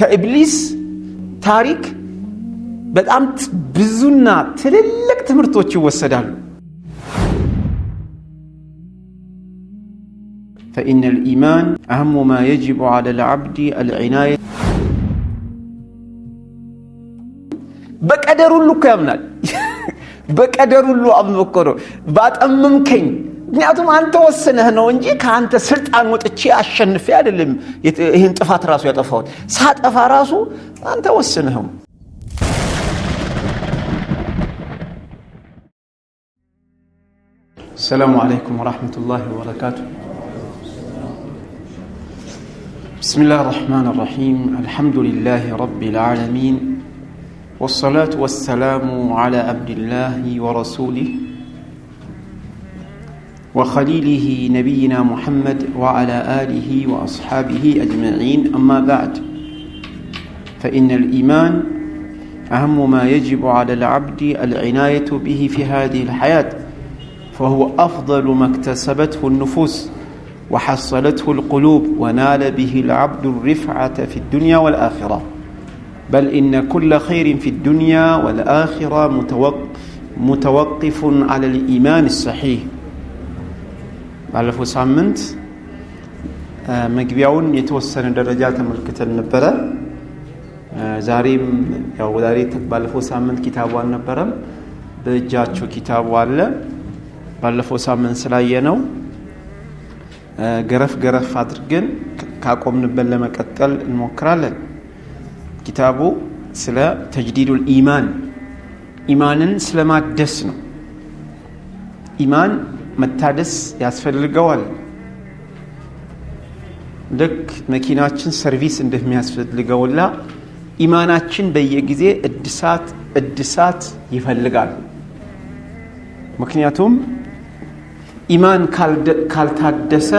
ከኢብሊስ ታሪክ በጣም ብዙና ትልልቅ ትምህርቶች ይወሰዳሉ። فإن الإيمان أهم ما يجب على العبد العناية بقدر ሁሉ ያምናል በቀደር ሁሉ አምኖከሮ ባጠምምከኝ ምክንያቱም አንተ ወሰነህ ነው እንጂ ካንተ ስልጣን ወጥቼ አሸንፌ አይደለም ይሄን ጥፋት ራሱ ያጠፋው ሳጠፋ ራሱ አንተ ወሰነህ። السلام عليكم ورحمة الله وبركاته. بسم الله الرحمن الرحيم. الحمد لله رب العالمين والصلاة والسلام على عبد الله ورسوله وخليله نبينا محمد وعلى آله وأصحابه أجمعين. أما بعد فإن الإيمان أهم ما يجب على العبد العناية به في هذه الحياة، فهو أفضل ما اكتسبته النفوس وحصلته القلوب ونال به العبد الرفعة في الدنيا والآخرة، بل إن كل خير في الدنيا والآخرة متوقف على الإيمان الصحيح. ባለፈው ሳምንት መግቢያውን የተወሰነ ደረጃ ተመልክተን ነበር። ዛሬም ያው ዛሬ ባለፈው ሳምንት ኪታቡ አልነበረም፣ በእጃቸው ኪታቡ አለ። ባለፈው ሳምንት ስላየነው ገረፍ አድርገን ካቆምንበት ለመቀጠል እንሞክራለን። ኪታቡ ስለ ተጅዲዱል ኢማንን ስለማደስ ነው። ኢማን መታደስ ያስፈልገዋል። ልክ መኪናችን ሰርቪስ እንደሚያስፈልገውላ ኢማናችን በየጊዜ እድሳት ይፈልጋል። ምክንያቱም ኢማን ካልታደሰ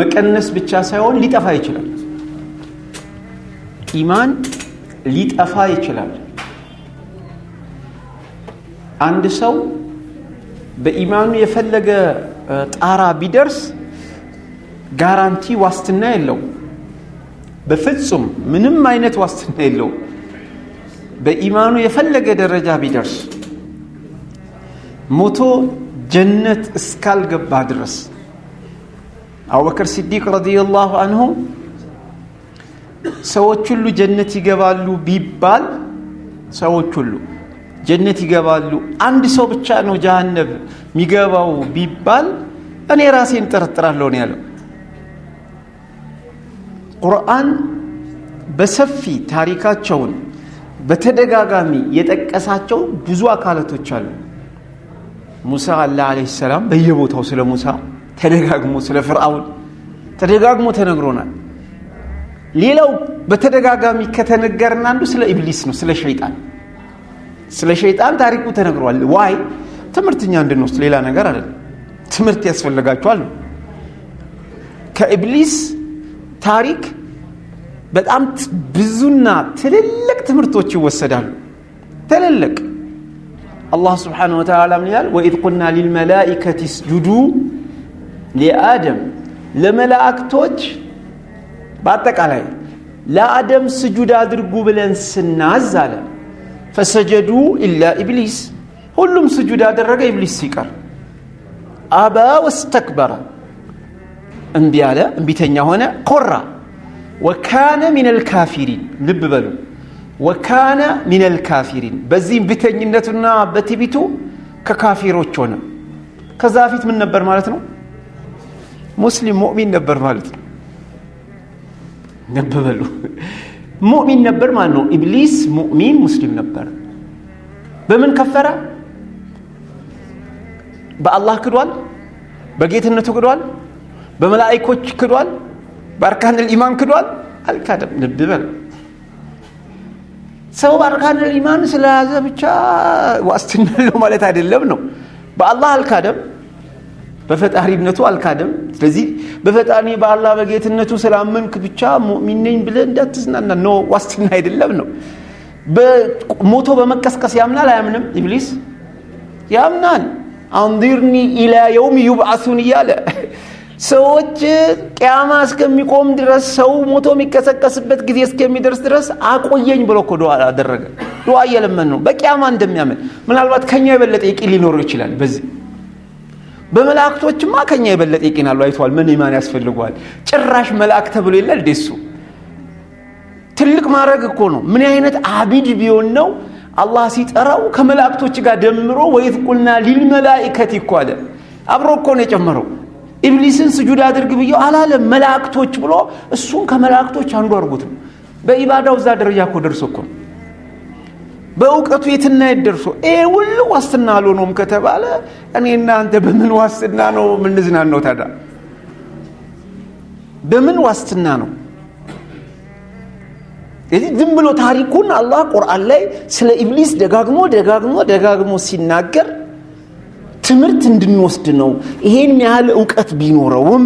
መቀነስ ብቻ ሳይሆን ሊጠፋ ይችላል። ኢማን ሊጠፋ ይችላል። አንድ ሰው በኢማኑ የፈለገ ጣራ ቢደርስ ጋራንቲ ዋስትና የለው። በፍጹም ምንም አይነት ዋስትና የለው። በኢማኑ የፈለገ ደረጃ ቢደርስ ሞቶ ጀነት እስካልገባ ድረስ አቡበክር ሲዲቅ ረዲየላሁ ዐንሁ ሰዎች ሁሉ ጀነት ይገባሉ ቢባል ሰዎች ሁሉ ጀነት ይገባሉ፣ አንድ ሰው ብቻ ነው ጀሃነም የሚገባው ቢባል እኔ ራሴን ጠርጥራለሁ ነው ያለው። ቁርአን በሰፊ ታሪካቸውን በተደጋጋሚ የጠቀሳቸው ብዙ አካላቶች አሉ። ሙሳ አለይሂ ሰላም በየቦታው ስለ ሙሳ ተደጋግሞ፣ ስለ ፍርዓውን ተደጋግሞ ተነግሮናል። ሌላው በተደጋጋሚ ከተነገረና አንዱ ስለ ኢብሊስ ነው፣ ስለ ሸይጣን ታሪኩ ተነግሯል። ዋይ ትምህርትኛ እንድንወስድ ሌላ ነገር አይደለም። ትምህርት ያስፈልጋቸዋል። ከኢብሊስ ታሪክ በጣም ብዙና ትልልቅ ትምህርቶች ይወሰዳሉ። ትልልቅ አላህ Subhanahu Wa Ta'ala ምን ይላል? وإذ قلنا للملائكة اسجدوا لآدم ለመላእክቶች በአጠቃላይ ለአደም ስጁድ አድርጉ ብለን ስናዝ አለ فسجدوا إلا إبليس ሁሉም ስጁድ አደረገ ኢብሊስ ሲቀር أبى واستكبر እምቢ አለ፣ እምቢተኛ ሆነ፣ ኮራ وكان من الكافرين ልብ በሉ وكان من الكافرين በዚህ እምቢተኝነቱና በትዕቢቱ ከካፊሮች ሆነ። ከዛ ፊት ምን ነበር ማለት ነው? ሙስሊም ሙእሚን ነበር ማለት ነው። ነበሉ ሙእሚን ነበር ማለት ነው። ኢብሊስ ሙእሚን ሙስሊም ነበር። በምን ከፈረ? በአላህ ክዷል፣ በጌትነቱ ክዷል፣ በመላእክቶች ክዷል፣ በአርካን الإيمان ክዷል። አልካደም። ልብ በል ሰው በአርካን الإيمان ስለያዘ ብቻ ዋስትና ነው ማለት አይደለም ነው። በአላህ አልካደም፣ በፈጣሪነቱ አልካደም። ስለዚህ በፈጣሪ በአላህ በጌትነቱ ስላመንክ ብቻ ሙእሚን ነኝ ብለህ እንዳትዝናና ነው፣ ዋስትና አይደለም ነው። በሞቶ በመቀስቀስ ያምናል አያምንም? ኢብሊስ ያምናል። አንዚርኒ ኢላ የውም ዩብዓሱን እያለ ሰዎች ቂያማ እስከሚቆም ድረስ ሰው ሞቶ የሚከሰከስበት ጊዜ እስከሚደርስ ድረስ አቆየኝ ብሎ እኮ ዱዓ አደረገ። ዱዓ እየለመን ነው በቂያማ እንደሚያምን። ምናልባት ከኛ የበለጠ ይቂን ሊኖር ይችላል። በዚህ በመላእክቶችማ ከኛ የበለጠ ይቂን አለው። አይቷል። ምን ኢማን ያስፈልገዋል? ጭራሽ መልአክ ተብሎ ይላል ደሱ ትልቅ ማድረግ እኮ ነው። ምን አይነት አቢድ ቢሆን ነው አላህ ሲጠራው ከመላእክቶች ጋር ደምሮ ወይት ቁልና ሊልመላኢከቲ እኮ አለ። አብሮ እኮ ነው የጨመረው። ኢብሊስን ስጁድ አድርግ ብየው አላለም። መላእክቶች ብሎ እሱን ከመላእክቶች አንዱ አድርጎት ነው። በኢባዳው እዛ ደረጃ እኮ ደርሶ እኮ በእውቀቱ የትና ይደርሶ ሁሉ ዋስትና አልሆነም ከተባለ እኔና አንተ በምን ዋስትና ነው ምንዝናናው ታዲያ? በምን ዋስትና ነው? እዚህ ዝም ብሎ ታሪኩን አላህ ቁርአን ላይ ስለ ኢብሊስ ደጋግሞ ሲናገር ትምህርት እንድንወስድ ነው። ይሄን ያህል ዕውቀት ቢኖረውም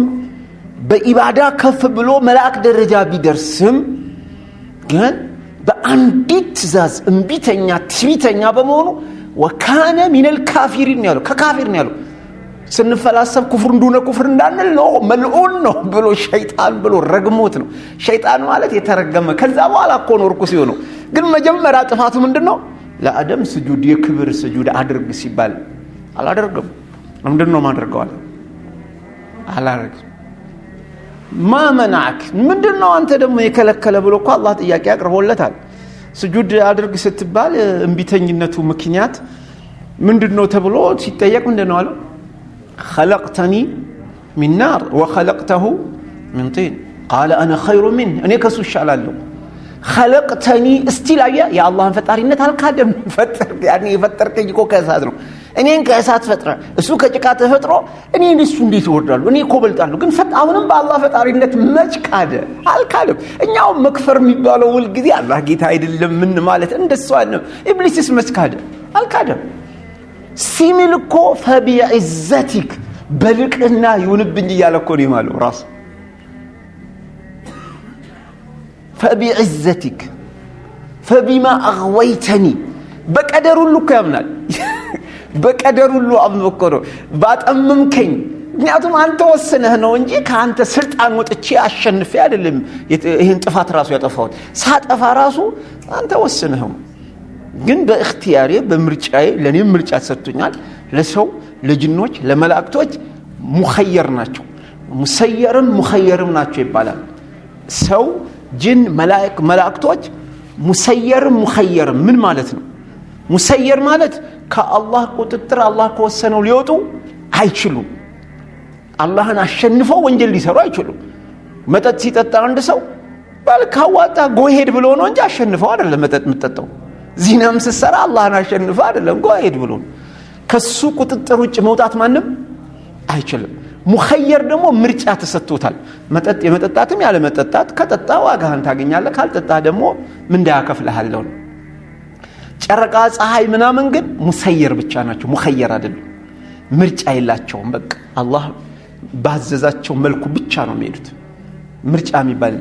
በኢባዳ ከፍ ብሎ መልአክ ደረጃ ቢደርስም ግን በአንዲት ትእዛዝ እንቢተኛ ትዕቢተኛ በመሆኑ ወካነ ሚነል ካፊሪን ያለው ከካፊር ነው ያለው። ስንፈላሰፍ ኩፍር እንደሆነ ኩፍር እንዳንል ነው መልዑን ነው ብሎ ሸይጣን ብሎ ረግሞት ነው። ሸይጣን ማለት የተረገመ ከዛ በኋላ እኮ ነው ርኩስ የሆነው። ግን መጀመሪያ ጥፋቱ ምንድነው? ለአደም ስጁድ የክብር ስጁድ አድርግ ሲባል አላደረገም። ምንድነው ማድረገው? አላደረገም። ማመናክ ምንድነው አንተ ደግሞ የከለከለ ብሎ እኮ አላህ ጥያቄ አቅርቦለታል። ስጁድ አድርግ ስትባል እንቢተኝነቱ ምክንያት ምንድነው ተብሎ ሲጠየቅ ምንድነው አለው? خلقتني من نار وخلقته من طين قال انا خير منه እኔ ከሱ እሻላለሁ። خلقتني استيلايا يا الله ፈጣሪነት አልካደም። ፈጠር ያኔ ፈጠርከኝ እኮ ከእሳት ነው። እኔን ከእሳት ፈጥረ እሱ ከጭቃ ተፈጥሮ እኔ እሱ እንዴት ይወርዳሉ? እኔ እኮ በልጣለሁ። ግን አሁንም በአላህ ፈጣሪነት መች ካደ? አልካደም። እኛው መክፈር የሚባለው ሁል ጊዜ አላህ ጌታ አይደለም ምን ማለት እንደሱ አይደለም። ኢብሊስስ መች ካደ? አልካደም። ሲሚል እኮ ፈቢዕዘቲክ በልቅና ይሁንብኝ እያለ እኮ ነው የማለው ራሱ። ፈቢዕዘቲክ ፈቢማ አግወይተኒ በቀደር ሁሉ እኮ ያምናል። በቀደር ሁሉ አምኖ እኮ ነው ባጠመምከኝ። ምክንያቱም አንተ ወስነህ ነው እንጂ ከአንተ ስልጣን ወጥቼ አሸንፌ አይደለም ይሄን ጥፋት ራሱ ያጠፋሁት። ሳጠፋ ራሱ አንተ ወስነህ ግን በእክቲያሬ በምርጫዬ ለኔም ምርጫ ተሰጥቶኛል። ለሰው ለጅኖች ለመላእክቶች ሙኸየር ናቸው። ሙሰየርም ናቸው ይባላል። ሰው ጅን መላእክቶች ሙሰየርም ሙኸየርም ምን ማለት ነው? ሙሰየር ማለት ከአላህ ቁጥጥር አላህ ከወሰነው ሊወጡ አይችሉም። አላህን አሸንፈው ወንጀል ሊሰሩ አይችሉም። መጠጥ ሲጠጣ አንድ ሰው ባልካዋጣ ጎሄድ ብሎ ነው እንጂ አሸንፈው አይደለም መጠጥ የምትጠጣው። ዚናም ሲሰራ አላህን አሸንፈ አይደለም ጎሄድ ብሎ። ከሱ ቁጥጥር ውጭ መውጣት ማንም አይችልም። ሙኸየር ደግሞ ምርጫ ተሰጥቶታል። መጠጥ የመጠጣትም ያለ መጠጣት ከጠጣ ዋጋህን ታገኛለህ፣ ካልጠጣ ደግሞ ምንዳ ያከፍልሃለሁ። ጨረቃ ፀሐይ ምናምን ግን ሙሰየር ብቻ ናቸው፣ ሙኸየር አይደሉም። ምርጫ የላቸውም። በቃ አላህ ባዘዛቸው መልኩ ብቻ ነው የሚሄዱት። ምርጫ የሚባል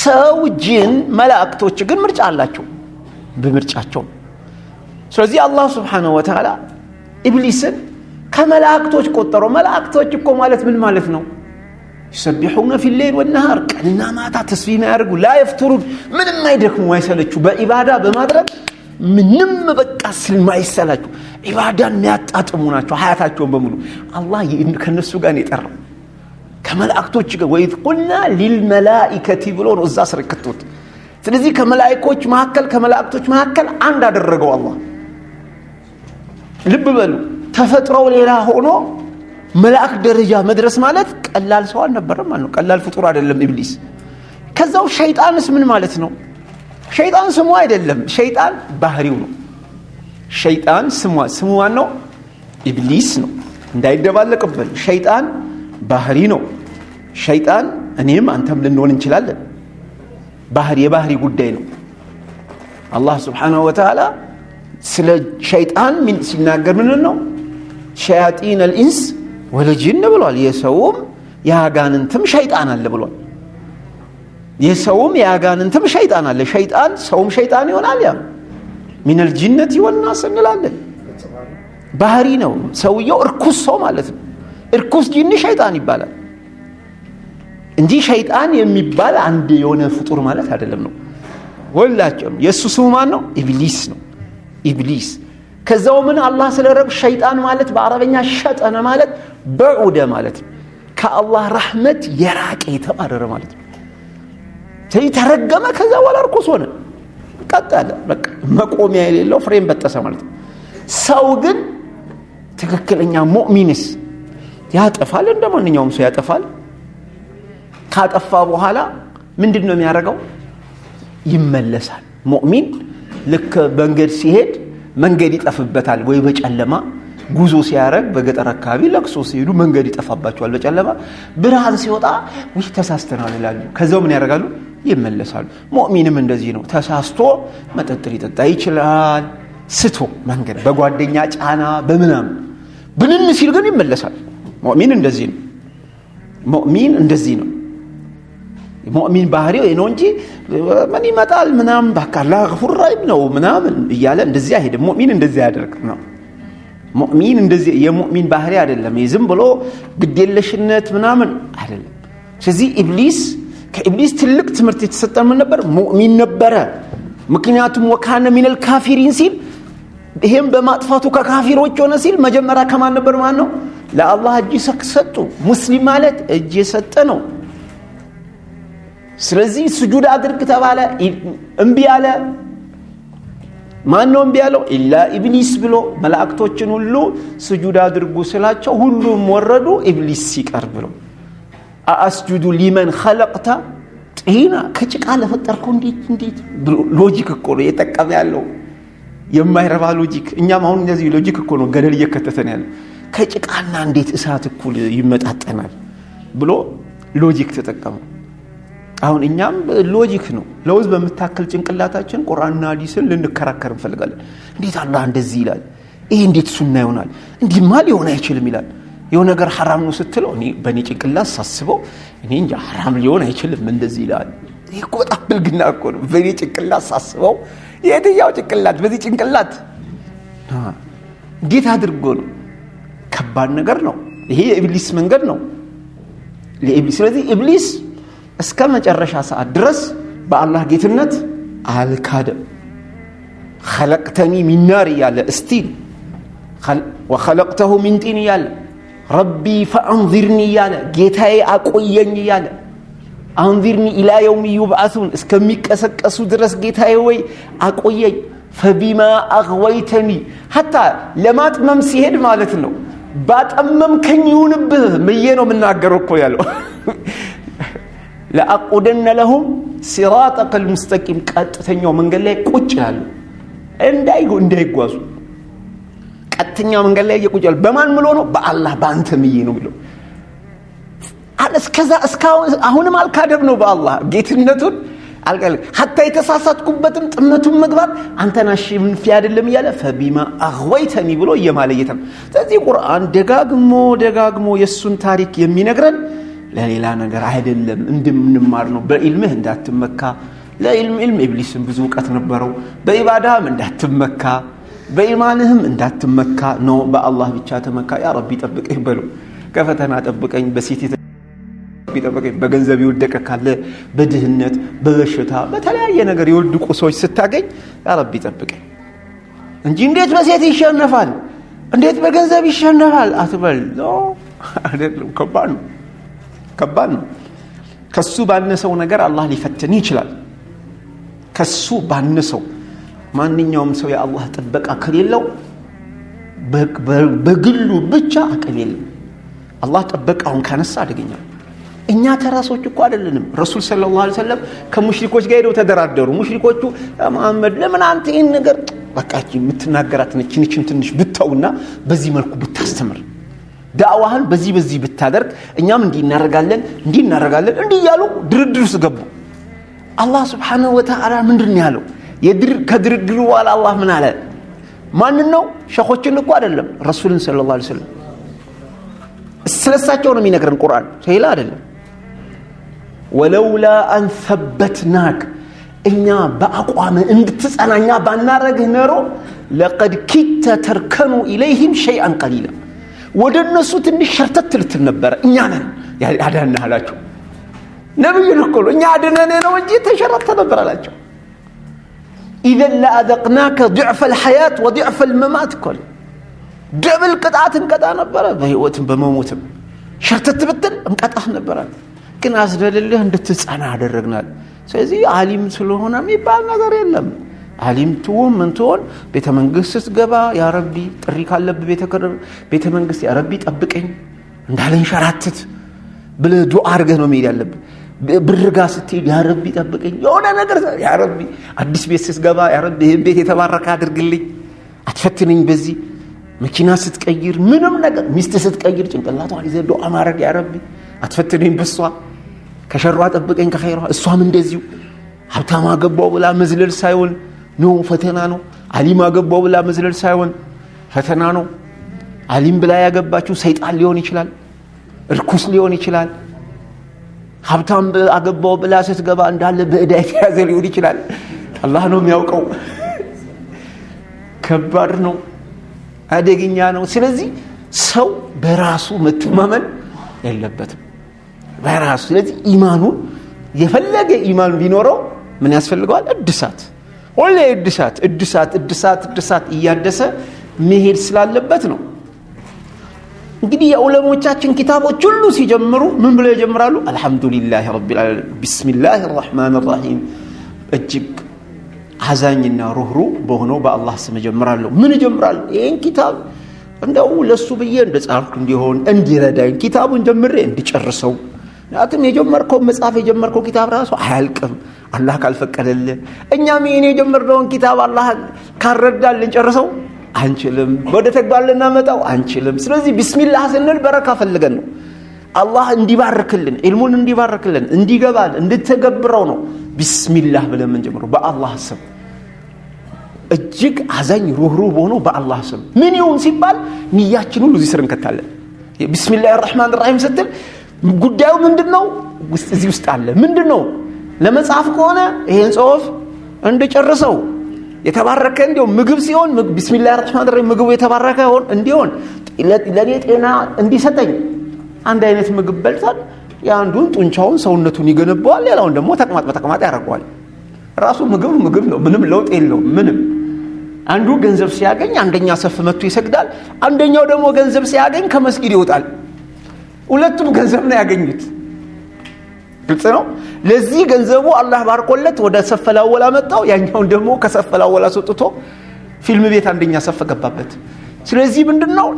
ሰው ጅን መላእክቶች ግን ምርጫ አላቸው በምርጫቸው። ስለዚህ አላህ Subhanahu Wa Ta'ala ኢብሊስን ከመላእክቶች ቆጠረው። መላእክቶች እኮ ማለት ምን ማለት ነው? ይሰብሑነ ፊል ሌል ወነሃር ቀንና ማታ ተስቢህ ያደርጉ ላ ይፍቱሩን ምንም አይደክሙ አይሰለቹ በኢባዳ በማድረግ ምንም በቃ ስለማይሰላቹ ኢባዳን የሚያጣጥሙ ናቸው ሀያታቸውን በሙሉ። አላህ ከነሱ ጋር ነው የጠራው ከመላእክቶች ጋር ወይት ቁልና ሊልመላኢከቲ ብሎ ነው እዛ ስርክቶት። ስለዚህ ከመላእክቶች መካከል አንድ አደረገው አላህ። ልብ በሉ ተፈጥሮው ሌላ ሆኖ መላእክ ደረጃ መድረስ ማለት ቀላል ሰው አልነበረም ማለት ነው። ቀላል ፍጡር አይደለም ኢብሊስ። ከዛው ሸይጣንስ ምን ማለት ነው? ሸይጣን ስሙ አይደለም፣ ሸይጣን ባህሪው ነው። ሸይጣን ስሙ ማን ነው? ኢብሊስ ነው። እንዳይደባለቅብን ሸይጣን ባህሪ ነው። ሸይጣን እኔም አንተም ልንሆን እንችላለን። የባህሪ ጉዳይ ነው። አላህ Subhanahu Wa Ta'ala ስለ ሸይጣን ምን ሲናገር ምን ነው? ሸያጢን الانس والجن ብሏል። የሰውም ያጋንንትም ሸይጣን አለ ብሏል። የሰውም ያጋንንትም ሸይጣን አለ። ሸይጣን ሰውም ሸይጣን ይሆናል። ያ من الجنة والناس እንላለን። ባህሪ ነው። ሰውየው እርኩስ ሰው ማለት ነው። እርኩስ ጂኒ ሸይጣን ይባላል። እንጂ ሸይጣን የሚባል አንድ የሆነ ፍጡር ማለት አይደለም ነው። ሁላችሁም የሱ ስሙ ማን ነው? ኢብሊስ ነው። ኢብሊስ ከዛው ምን አላህ ስለረብ ሸይጣን ማለት በአረበኛ ሸጠነ ማለት በዑደ ማለት ነው። ከአላህ ረህመት የራቀ የተባረረ ማለት ነው። ተረገመ ከዛ በኋላ ርኩስ ሆነ ቀጠለ። በቃ መቆሚያ የሌለው ፍሬም በጠሰ ማለት ነው። ሰው ግን ትክክለኛ ሙእሚንስ ያጠፋል፣ እንደማንኛውም ሰው ያጠፋል። ካጠፋ በኋላ ምንድነው የሚያደርገው? ይመለሳል። ሙእሚን ልክ መንገድ ሲሄድ መንገድ ይጠፍበታል ወይ በጨለማ ጉዞ ሲያረግ በገጠር አካባቢ ለቅሶ ሲሄዱ መንገድ ይጠፋባቸዋል በጨለማ። ብርሃን ሲወጣ ወይ ተሳስተናል ይላሉ። ከዛው ምን ያደርጋሉ? ይመለሳሉ። ሙእሚንም እንደዚህ ነው። ተሳስቶ መጠጥ ሊጠጣ ይችላል፣ ስቶ መንገድ በጓደኛ ጫና በመናም ብንን ሲል ግን ይመለሳል። ሙእሚን እንደዚህ ነው። ሙእሚን እንደዚህ ነው። ሙእሚን ባህሪው ነው እንጂ ምን ይመጣል ምናም በቃላ ገፉር ረሂም ነው ምናም እያለ እንደዚህ አይሄድም። ሙእሚን እንደዚህ ያደርግ ነው። ሙእሚን እንደዚህ የሙእሚን ባህሪ አይደለም። ዝም ብሎ ግዴለሽነት ምናምን አይደለም። ስለዚህ ኢብሊስ ከኢብሊስ ትልቅ ትምህርት የተሰጠ ምን ነበር? ሙእሚን ነበረ። ምክንያቱም ወካነ ሚነል ካፊሪን ሲል ይሄም በማጥፋቱ ከካፊሮች ሆነ ሲል መጀመሪያ ከማን ነበር? ማን ነው? ለአላህ እጅ ሰጡ። ሙስሊም ማለት እጅ የሰጠ ነው። ስለዚህ ስጁድ አድርግ ተባለ፣ እምቢ አለ። ማን ነው እምቢ ያለው? ኢላ ኢብሊስ ብሎ መላእክቶችን ሁሉ ስጁድ አድርጉ ስላቸው ሁሉም ወረዱ፣ ኢብሊስ ሲቀር ብሎ አስጁዱ ሊመን ኸለቅተ ጢና ከጭቃ ለፈጠርከው እንዴት ብሎ ሎጂክ እኮ ነው የጠቀመ ያለው የማይረባ ሎጂክ። እኛም አሁን እንደዚህ ሎጂክ እኮ ነው ገደል እየከተተን ያለው። ከጭቃና እንዴት እሳት እኩል ይመጣጠናል ብሎ ሎጂክ ተጠቀሙ። አሁን እኛም ሎጂክ ነው ለውዝ በመታከል ጭንቅላታችን ቁርአንና ሐዲስን ልንከራከር እንፈልጋለን። እንዴት አላህ እንደዚህ ይላል? ይሄ እንዴት ሱና ይሆናል? እንዲህማ ሊሆን አይችልም ይላል። የሆነ ነገር ሐራም ነው ስትለው እኔ በኔ ጭንቅላት ሳስበው እኔ እንጃ ሐራም ሊሆን አይችልም እንደዚህ ይላል። ይሄ እኮ በጣም ብልግና እኮ ነው። በኔ ጭንቅላት ሳስበው የትኛው ጭንቅላት? በዚህ ጭንቅላት እንዴት አድርጎ ነው? ከባድ ነገር ነው። ይሄ የኢብሊስ መንገድ ነው ለኢብሊስ። ስለዚህ ኢብሊስ እስከ መጨረሻ ሰዓት ድረስ በአላህ ጌትነት አልካደም። خلقتني من نار ያለ እስቲል وخلقته من طين ያለ ربي فانظرني ያለ ጌታዬ አቆየኝ ያለ انظرني الى يوم يبعثون እስከሚቀሰቀሱ ድረስ ጌታዬ ወይ አቆየኝ። فبما اغويتني حتى ለማጥመም ሲሄድ ማለት ነው ባጠመምከኝ ይሁንብህ ምዬ ነው የምናገረው እኮ ያለው لأقودن لهم صراطك المستقيم ቀጥተኛው መንገድ ላይ ቁጭ ያሉ እንዳይጓዙ ቀጥተኛው መንገድ ላይ ይቆያሉ። በማን ምሎ ነው? በአላህ ባንተ ምዬ ነው ብሎ እስከዛ እስካሁን አሁንም አልካደም ነው በአላህ ጌትነቱን አልቀል hatta የተሳሳትኩበትም ጥመቱን መግባት አንተናሽ ምን ፊ አይደለም ይያለ فبما اغويتني ብሎ የማለየተም። ስለዚህ ቁርአን ደጋግሞ የሱን ታሪክ የሚነግረን ለሌላ ነገር አይደለም እንደምንማር ነው። በኢልምህ እንዳትመካ። ለኢልም ኢብሊስም ብዙ ዕውቀት ነበረው። በኢባዳህም እንዳትመካ፣ በኢማንህም እንዳትመካ ነው። በአላህ ብቻ ተመካ። ያ ረቢ ጠብቀኝ በሉ። ከፈተና ጠብቀኝ፣ በሴት ጠብቀኝ፣ በገንዘብ ይወደቀ ካለ በድህነት በበሽታ በተለያየ ነገር ይወድቁ ሰዎች ስታገኝ ያ ረቢ ጠብቀኝ እንጂ እንዴት በሴት ይሸነፋል እንዴት በገንዘብ ይሸነፋል አትበል። ነው አይደለም። ከባድ ነው። ከሱ ባነሰው ነገር አላህ ሊፈትን ይችላል። ከሱ ባነሰው ማንኛውም ሰው የአላህ ጥበቃ ከሌለው በግሉ ብቻ አቅም የለም። አላህ ጥበቃውን ካነሳ አደገኛ። እኛ ተራሶች እኮ አይደለንም። ረሱል ሰለላሁ ዐለይሂ ወሰለም ከሙሽሪኮች ጋር ሄደው ተደራደሩ። ሙሽሪኮቹ መሐመድ ለምን አንተ ይሄን ነገር በቃች የምትናገራት ነችን ትንሽ ብታውና በዚህ መልኩ ብታስተምር ዳዋህን በዚህ ብታደርግ እኛም እንዲናረጋለን እንዲያሉ ድርድር ውስጥ ገቡ። አላህ Subhanahu Wa Ta'ala ምንድነው ያለው? ከድርድሩ በኋላ አላህ ምን አለ? ማን ነው? ሸኾችን እኮ አይደለም ረሱልን ሰለላሁ ዐለይሂ ወሰለም ስለሳቸው ነው የሚነግረን ቁርአን ሌላ አይደለም። ወለውላ አን ثبتناك እኛ በአቋም እንድትጸናኛ ባናረግህ ኖሮ لقد كدت تركن اليهم شيئا قليلا ወደነሱ ትንሽ ሸርተት ልትል ነበር። እኛ ነን ያዳናላችሁ ነብዩን እኮ እኛ አድነኔ ነው እንጂ ተሸረተ ነበር አላቸው። إذا لأذقناك ضعف الحياة وضعف الممات كل دبل قطعة انقطع نبره بهيوتم بموتم شرطت بتل انقطع نبره ግን አስደልልህ እንድትጻና አደረግናል። ስለዚህ ዓሊም ስለሆነ የሚባል ነገር የለም። ዓሊም ትሁን ምን ትሆን ቤተ መንግስት ስትገባ ያ ረቢ ጥሪ ካለብህ ቤተ መንግስት ያ ረቢ ጠብቀኝ እንዳልንሸራተት ብለህ ዱዓ አድርገህ ነው መሄድ ያለብህ። ብርጋ ስትሄድ ያ ረቢ ጠብቀኝ የሆነ ነገር ያ ረቢ አዲስ ቤት ስትገባ ያ ረቢ ይሄን ቤት የተባረከ አድርግልኝ አትፈትነኝ በዚህ መኪና ስትቀይር ምንም ነገር ሚስት ስትቀይር ጭንቅላቷን ይዘህ ዱዓ ማድረግ ያ ረቢ አትፈትነኝ በሷ ከሸሯ ጠብቀኝ ከኸይሯ እሷም እንደዚሁ ሀብታም አገባው ብላ መዝለል ሳይሆን ነው ፈተና ነው። ዓሊም አገባው ብላ መዝለል ሳይሆን ፈተና ነው። ዓሊም ብላ ያገባችው ሰይጣን ሊሆን ይችላል፣ እርኩስ ሊሆን ይችላል። ሀብታም አገባው ብላ ስትገባ እንዳለ በእዳ የተያዘ ሊሆን ይችላል። አላህ ነው የሚያውቀው። ከባድ ነው፣ አደገኛ ነው። ስለዚህ ሰው በራሱ መተማመን የለበትም በራሱ። ስለዚህ ኢማኑ የፈለገ ኢማን ቢኖረው ምን ያስፈልገዋል? እድሳት፣ ሁሌ እድሳት እያደሰ መሄድ ስላለበት ነው። እንግዲህ የዑለሞቻችን ኪታቦች ሁሉ ሲጀምሩ ምን ብለው ይጀምራሉ? አልহামዱሊላሂ ረቢል ዓለሚን ቢስሚላሂር ረህማኒር ረሂም እጅግ አዛኝና ሩህሩህ በሆነው በአላህ ስም ጀምራለሁ። ምን ጀምራሉ? ይሄን ኪታብ እንደው ለሱ ብዬ እንደጻፍኩ እንዲሆን እንዲረዳኝ ኪታቡን ጀምሬ እንዲጨርሰው። ያቱም የጀመርከው መጽሐፍ የጀመርከው ኪታብ ራሱ አያልቅም አላህ ካልፈቀደልህ። እኛም ይሄን የጀመርነውን ኪታብ አላህ ካረዳል ልንጨርሰው አንችልም፣ ወደ ተግባር ልናመጣው አንችልም። ስለዚህ ቢስሚላህ ስንል በረካ ፈልገን ነው። አላህ እንዲባርክልን ኢልሙን እንዲባርክልን እንዲገባል እንድትተገብረው ነው ቢስሚላህ ብለን የምንጀምረው በአላህ ስም። እጅግ አዛኝ ሩህሩህ በሆነው በአላህ ስም ምን ይሁን ሲባል ንያችን ሁሉ እዚህ ስር እንከታለን። ቢስሚላሂር ረህማኒር ረሂም ስትል ጉዳዩ ምንድነው? እዚህ ውስጥ አለ። ምንድነው? ለመጽሐፍ ከሆነ ይሄን ጽሁፍ እንድጨርሰው የተባረከ እንዲው ምግብ ሲሆን ቢስሚላሂር ረህማኒር ረሂም ምግቡ የተባረከ እንዲሆን ለኔ ጤና እንዲሰጠኝ አንድ አይነት ምግብ በልቷል። ያንዱን ጡንቻውን ሰውነቱን ይገነባዋል፣ ሌላውን ደግሞ ተቅማጥ ያደርገዋል። ራሱ ምግብ ነው፣ ምንም ለውጥ የለውም። ምንም አንዱ ገንዘብ ሲያገኝ አንደኛ ሰፍ መጥቶ ይሰግዳል፣ አንደኛው ደግሞ ገንዘብ ሲያገኝ ከመስጊድ ይወጣል። ሁለቱም ገንዘብ ነው ያገኙት። ግልጽ ነው። ለዚህ ገንዘቡ አላህ ባርኮለት ወደ ሰፈላው ወላ መጣው፣ ያኛውን ደግሞ ከሰፈላው ወላ ሰጥቶ ፊልም ቤት አንደኛ ሰፍ ገባበት። ስለዚህ ምንድነው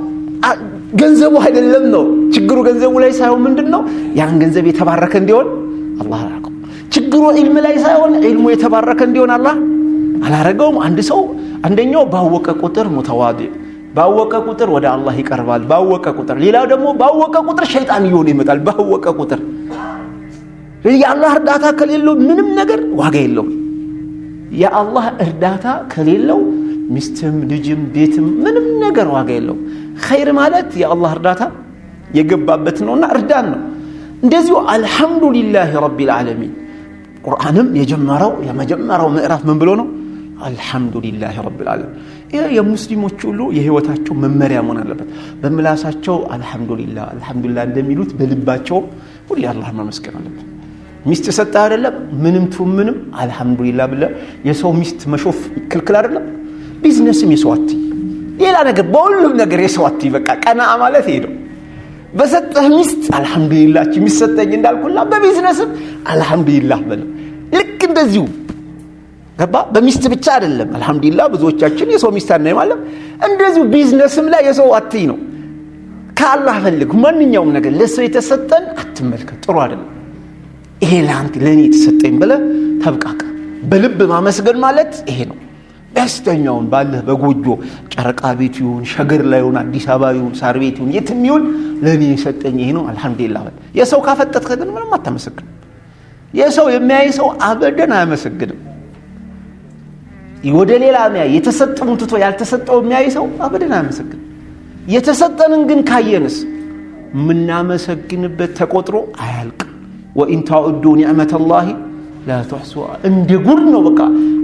ገንዘቡ አይደለም ነው ችግሩ፣ ገንዘቡ ላይ ሳይሆን ምንድነው ያን ገንዘብ የተባረከ እንዲሆን አላህ አረገው። ችግሩ ኢልም ላይ ሳይሆን ኢልሙ የተባረከ እንዲሆን አላህ አላረገውም። አንድ ሰው አንደኛው ባወቀ ቁጥር ሙተዋዲ፣ ባወቀ ቁጥር ወደ አላህ ይቀርባል፣ ባወቀ ቁጥር። ሌላው ደግሞ ባወቀ ቁጥር ሸይጣን ይሆን ይመጣል። ባወቀ ቁጥር የአላህ እርዳታ ከሌለው ምንም ነገር ዋጋ የለውም። የአላህ እርዳታ ከሌለው ሚስትም ልጅም ቤትም ምንም ነገር ዋጋ የለውም። ኸይር ማለት የአላህ እርዳታ የገባበት ነውና እርዳን ነው። እንደዚሁ አልহামዱሊላሂ ረቢል ዓለሚን ቁርአንም የመጀመሪያው ምዕራፍ ምን ብሎ ነው? አልহামዱሊላሂ ረቢል ዓለሚን። ይሄ የሙስሊሞች ሁሉ የህይወታቸው መመሪያ መሆን አለበት። በምላሳቸው አልহামዱሊላህ እንደሚሉት በልባቸው ሁሌ አላህ ማመስገን አለበት። ሚስት ሰጣ አይደለም ምንም አልহামዱሊላህ ብለ የሰው ሚስት መሾፍ ክልክል አይደለም። ቢዝነስም የሰዋቲ ሌላ ነገር በሁሉም ነገር የሰዋቲ በቃ ቀና ማለት ሄዶ በሰጠህ ሚስት አልহামዱሊላህ የሚሰጠኝ እንዳልኩላ በቢዝነስም አልহামዱሊላህ በለ። ልክ እንደዚሁ ገባ። በሚስት ብቻ አይደለም አልহামዱሊላህ ብዙዎቻችን የሰው ሚስት አናይ ማለት እንደዚሁ ቢዝነስም ላይ የሰው አትይ ነው። ከአላህ ፈልግ። ማንኛውም ነገር ለሰው የተሰጠን አትመልከት፣ ጥሩ አይደለም። ይሄ ለኔ የተሰጠኝ ብለ ተብቃቃ። በልብ ማመስገን ማለት ይሄ ነው። ደስተኛውን ባለህ በጎጆ ጨረቃ ቤት ይሁን ሸገር ላይ ይሁን አዲስ አበባ ይሁን ሳር ቤት ይሁን የትም ይሁን ለኔ የሰጠኝ ይሄ ነው አልহামዱሊላህ በል። የሰው ካፈጠጥከ ግን ምንም አታመሰግንም። የሰው የሚያይ ሰው አበደን አያመሰግንም። ወደ ሌላ የሚያይ የተሰጠውን ትቶ ያልተሰጠው የሚያይ ሰው አበደን አያመሰግንም። የተሰጠንን ግን ካየንስ ምናመሰግንበት ተቆጥሮ አያልቅም። ወኢን ተዑዱ ኒዕመተላሂ ላ ተሕሱሃ። እንደ ጉድ ነው በቃ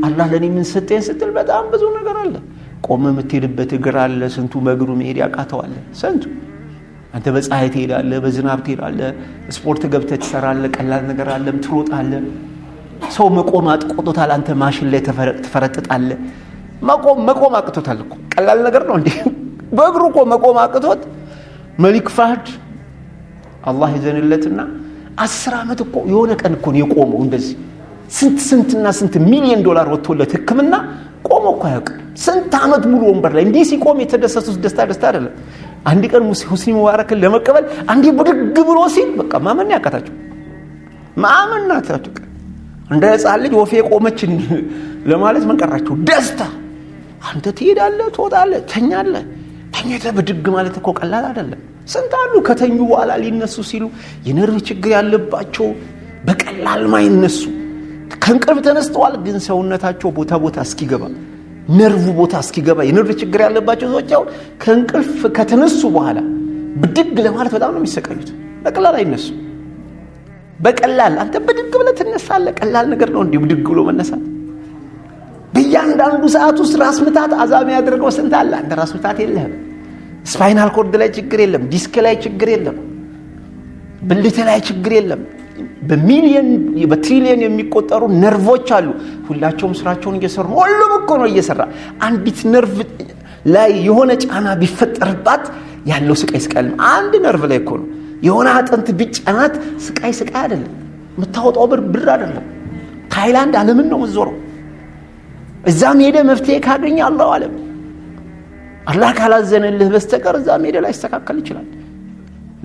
አላህ ለኔ ምን ሰጠኝ ስትል በጣም ብዙ ነገር አለ። ቆመ የምትሄድበት እግር አለ፣ ስንቱ በእግሩ መሄድ ያቃተዋል። ስንቱ አንተ በፀሐይ ትሄዳለህ፣ በዝናብ ትሄዳለህ፣ ስፖርት ገብተህ ትሰራለህ፣ ቀላል ነገር አለም ትሮጣለህ። ሰው መቆም አጥቆታል፣ አንተ ማሽን ላይ ተፈረጥጣለህ። መቆም አቅቶታል እኮ ቀላል ነገር ነው እንዴ? በእግሩ እኮ መቆም አቅቶት መሊክ ፋህድ አላህ ይዘንለትና 10 ዓመት እኮ የሆነ ቀን እኮ ነው የቆመው። እንደዚህ ስንት ሚሊዮን ዶላር ወጥቶለት ህክምና ቆሞ እኮ አያውቅም። ስንት ዓመት ሙሉ ወንበር ላይ እንዲህ ሲቆም የተደሰቱት ደስታ አይደለም። አንድ ቀን ሁስኒ ሙባረክን ለመቀበል አንዴ ብድግ ብሎ ሲል በቃ ማመን ያቃታቸው እንደ ህፃን ልጅ ወፌ ቆመች ለማለት ምን ቀራቸው? ደስታ። አንተ ትሄዳለህ፣ ትወጣለህ፣ ተኛለህ። ተኝተህ ብድግ ማለት እኮ ቀላል አይደለም። ስንት አሉ ከተኙ በኋላ ሊነሱ ሲሉ የነርቭ ችግር ያለባቸው በቀላል ማይነሱ ከእንቅልፍ ተነስተዋል፣ ግን ሰውነታቸው ቦታ እስኪገባ ነርቭ ቦታ እስኪገባ የነርቭ ችግር ያለባቸው ሰዎች አሁን ከእንቅልፍ ከተነሱ በኋላ ብድግ ለማለት በጣም ነው የሚሰቃዩት። በቀላል አይነሱ። በቀላል አንተ ብድግ ብለህ ትነሳለህ። ቀላል ነገር ነው እንዴ ብድግ ብሎ መነሳት? በእያንዳንዱ ሰዓት ውስጥ ራስ ምታት አዛብ ያደረገው ስንት አለ። አንተ ራስ ምታት የለህም። ስፓይናል ኮርድ ላይ ችግር የለም፣ ዲስክ ላይ ችግር የለም፣ ብልት ላይ ችግር የለም። በትሪሊየን የሚቆጠሩ ነርቮች አሉ። ሁላቸውም ስራቸውን እየሰሩ ነው። ሁሉም እኮ ነው እየሰራ። አንዲት ነርቭ ላይ የሆነ ጫና ቢፈጠርባት ያለው ስቃይ አንድ ነርቭ ላይ እኮ ነው። የሆነ አጥንት ቢጫናት ስቃይ አይደለም። የምታወጣው ብር አይደለም። ታይላንድ ዓለምን ነው የምትዞረው። እዛም ሄደ መፍትሄ ካገኘ አላሁ አለም። አላህ ካላዘነልህ በስተቀር እዛም ሄደ ላይ ይስተካከል ይችላል።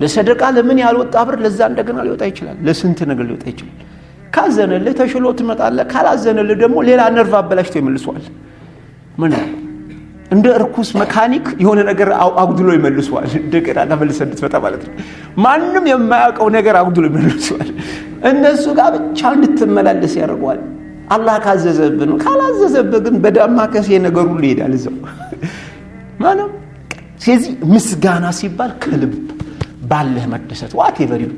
ለሰደቃ ለምን ያልወጣ ብር ለዛ እንደገና ሊወጣ ይችላል። ለስንት ነገር ሊወጣ ይችላል። ካዘነልህ ተሽሎ ትመጣለህ። ካላዘነልህ ደግሞ ሌላ ነርቭ አበላሽቶ ይመልሰዋል። ምን እንደ እርኩስ መካኒክ የሆነ ነገር አጉድሎ ይመልሰዋል። እንደገና ተመልሰህ እንድትመጣ ማለት ነው። ማንም የማያውቀው ነገር አጉድሎ ይመልሰዋል። እነሱ ጋር ብቻ እንድትመላለስ ያደርገዋል። አላህ ካዘዘብህ ነው። ካላዘዘብህ ግን በዳማ ከሴ ነገር ሁሉ ይሄዳል እዛው ማለት። ስለዚህ ምስጋና ሲባል ከልብ ባለህ መደሰት ዋቴቨር ይሁን።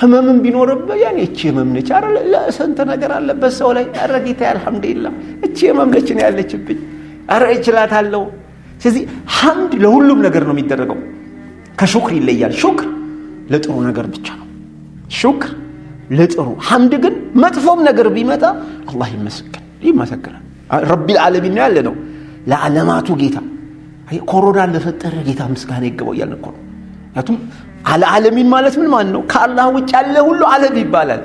ህመምን ቢኖርብህ ያኔ እቺ ህመም ነች አይደል? ለሰንተ ነገር አለበት ሰው ላይ አረጋግታ አልহামዱሊላህ እቺ ህመም ነች ነው ያለችብኝ አረ እችላታለሁ። ስለዚህ ሐምድ ለሁሉም ነገር ነው የሚደረገው። ከሹክር ይለያል። ሹክር ለጥሩ ነገር ብቻ ነው። ሹክር ለጥሩ፣ ሐምድ ግን መጥፎም ነገር ቢመጣ አላህ ይመሰገናል። ረቢል ዓለሚን ያለ ነው ለዓለማቱ ጌታ። ኮሮና ለፈጠረ ጌታ ምስጋና ይገባው ያልን እኮ ነው። ያቱም ዓለሚን ማለት ምን ማለት ነው? ከአላህ ውጭ ያለ ሁሉ ዓለም ይባላል።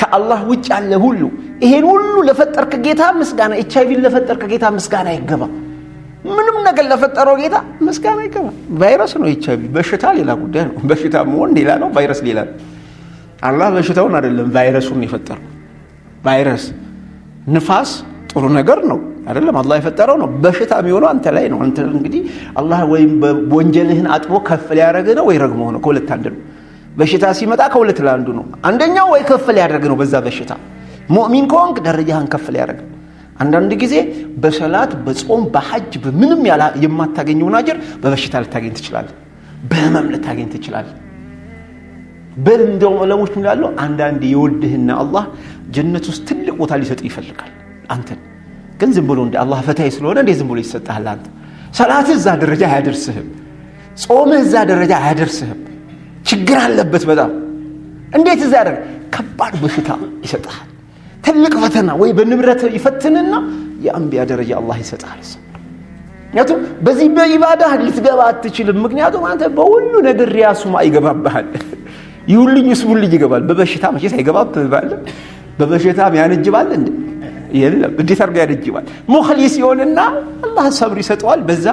ከአላህ ውጭ ያለ ሁሉ ይሄን ሁሉ ለፈጠርክ ጌታ ምስጋና፣ ኤችአይቪ ለፈጠርክ ጌታ ምስጋና ይገባ። ምንም ነገር ለፈጠረው ጌታ ምስጋና ይገባ። ቫይረስ ነው ኤችአይቪ፣ በሽታ ሌላ ጉዳይ ነው። በሽታ መሆን ሌላ ነው፣ ቫይረስ ሌላ ነው። አላህ በሽታውን አይደለም ቫይረሱን የፈጠረው። ቫይረስ ንፋስ ጥሩ ነገር ነው አይደለም? አላህ የፈጠረው ነው። በሽታ የሚሆነው አንተ ላይ ነው። አንተ እንግዲህ አላህ ወይም በወንጀልህን አጥቦ ከፍ ሊያደርግ ነው ወይ ረግሞ ነው። ከሁለት አንድ ነው። በሽታ ሲመጣ ከሁለት ለአንዱ ነው። አንደኛው ወይ ከፍ ሊያደርግ ነው በዛ በሽታ። ሙእሚን ከሆንክ ደረጃህን ከፍ ሊያደርግ። አንዳንድ ጊዜ በሰላት በጾም በሐጅ በምንም የማታገኘውን አጅር በበሽታ ልታገኝ ትችላለህ። በህመም ልታገኝ ትችላለህ። እንደውም ዑለሞች ምን ይላሉ? አንዳንድ የወድህና አላህ ጀነት ውስጥ ትልቅ ቦታ ሊሰጥ ይፈልጋል አንተን። ግን ዝም ብሎ እንደ አላህ ፈታይ ስለሆነ እንደ ዝም ብሎ ይሰጣል። አንተ ሰላትህ እዛ ደረጃ አያደርስህም። ጾምህ እዛ ደረጃ አያደርስህም። ችግር አለበት በጣም። እንዴት እዛ ያደርግ? ከባድ በሽታ ይሰጣል። ትልቅ ፈተና ወይ በንብረት ይፈትንና የአንቢያ ደረጃ አላህ ይሰጣል። ምክንያቱም በዚህ በኢባዳ ልትገባ አትችልም። ምክንያቱም አንተ በሁሉ ነገር ሪያሱማ ይገባብሃል። ይሁልኝ ይስቡልኝ ይገባል። በበሽታ መቼስ አይገባብህ ባለ በበሽታ ያንጅባል እንዴ? የለም። እንዴት አድርጎ ያንጅባል? ሙኽሊስ ይሆንና አላህ ሰብር ይሰጠዋል። በዛ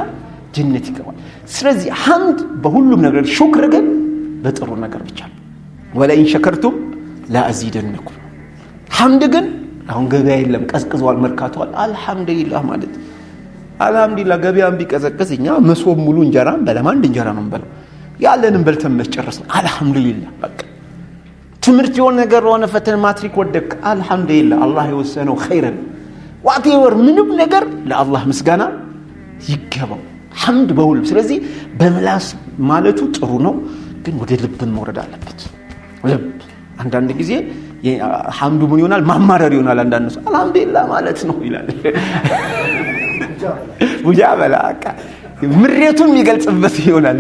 ጀነት ይገባል። ስለዚህ ሐምድ በሁሉም ነገር፣ ሹክር ግን በጥሩ ነገር ብቻ ነው። ወለኢን ሸከርቱም ለአዚደነኩም። ሐምድ ግን አሁን ገበያ የለም፣ ቀዝቅዟል፣ መርካቷል። አልহামዱሊላህ ማለት አልহামዱሊላህ። ገበያም ቢቀዘቅዝ እኛ መሶብ ሙሉ እንጀራ በለም፣ አንድ እንጀራ ነው እንበለው። ያለንን በልተን መስጨረስን አልহামዱሊላህ። በቃ ትምህርት የሆነ ነገር ሆነ፣ ፈተና ማትሪክ ወደቅ፣ አልহামዱሊላህ። አላህ የወሰነው ኸይር ዋቴቨር፣ ምንም ነገር ለአላህ ምስጋና ይገባው። ሐምድ በሁሉ። ስለዚህ በምላስ ማለቱ ጥሩ ነው፣ ግን ወደ ልብን መውረድ አለበት። ልብ አንዳንድ ጊዜ ሐምዱ ምን ይሆናል? ማማረር ይሆናል። አንዳንዱ አልহামዱሊላህ ማለት ነው ይላል። ሙጃበላ ምሬቱን የሚገልጽበት ይሆናል።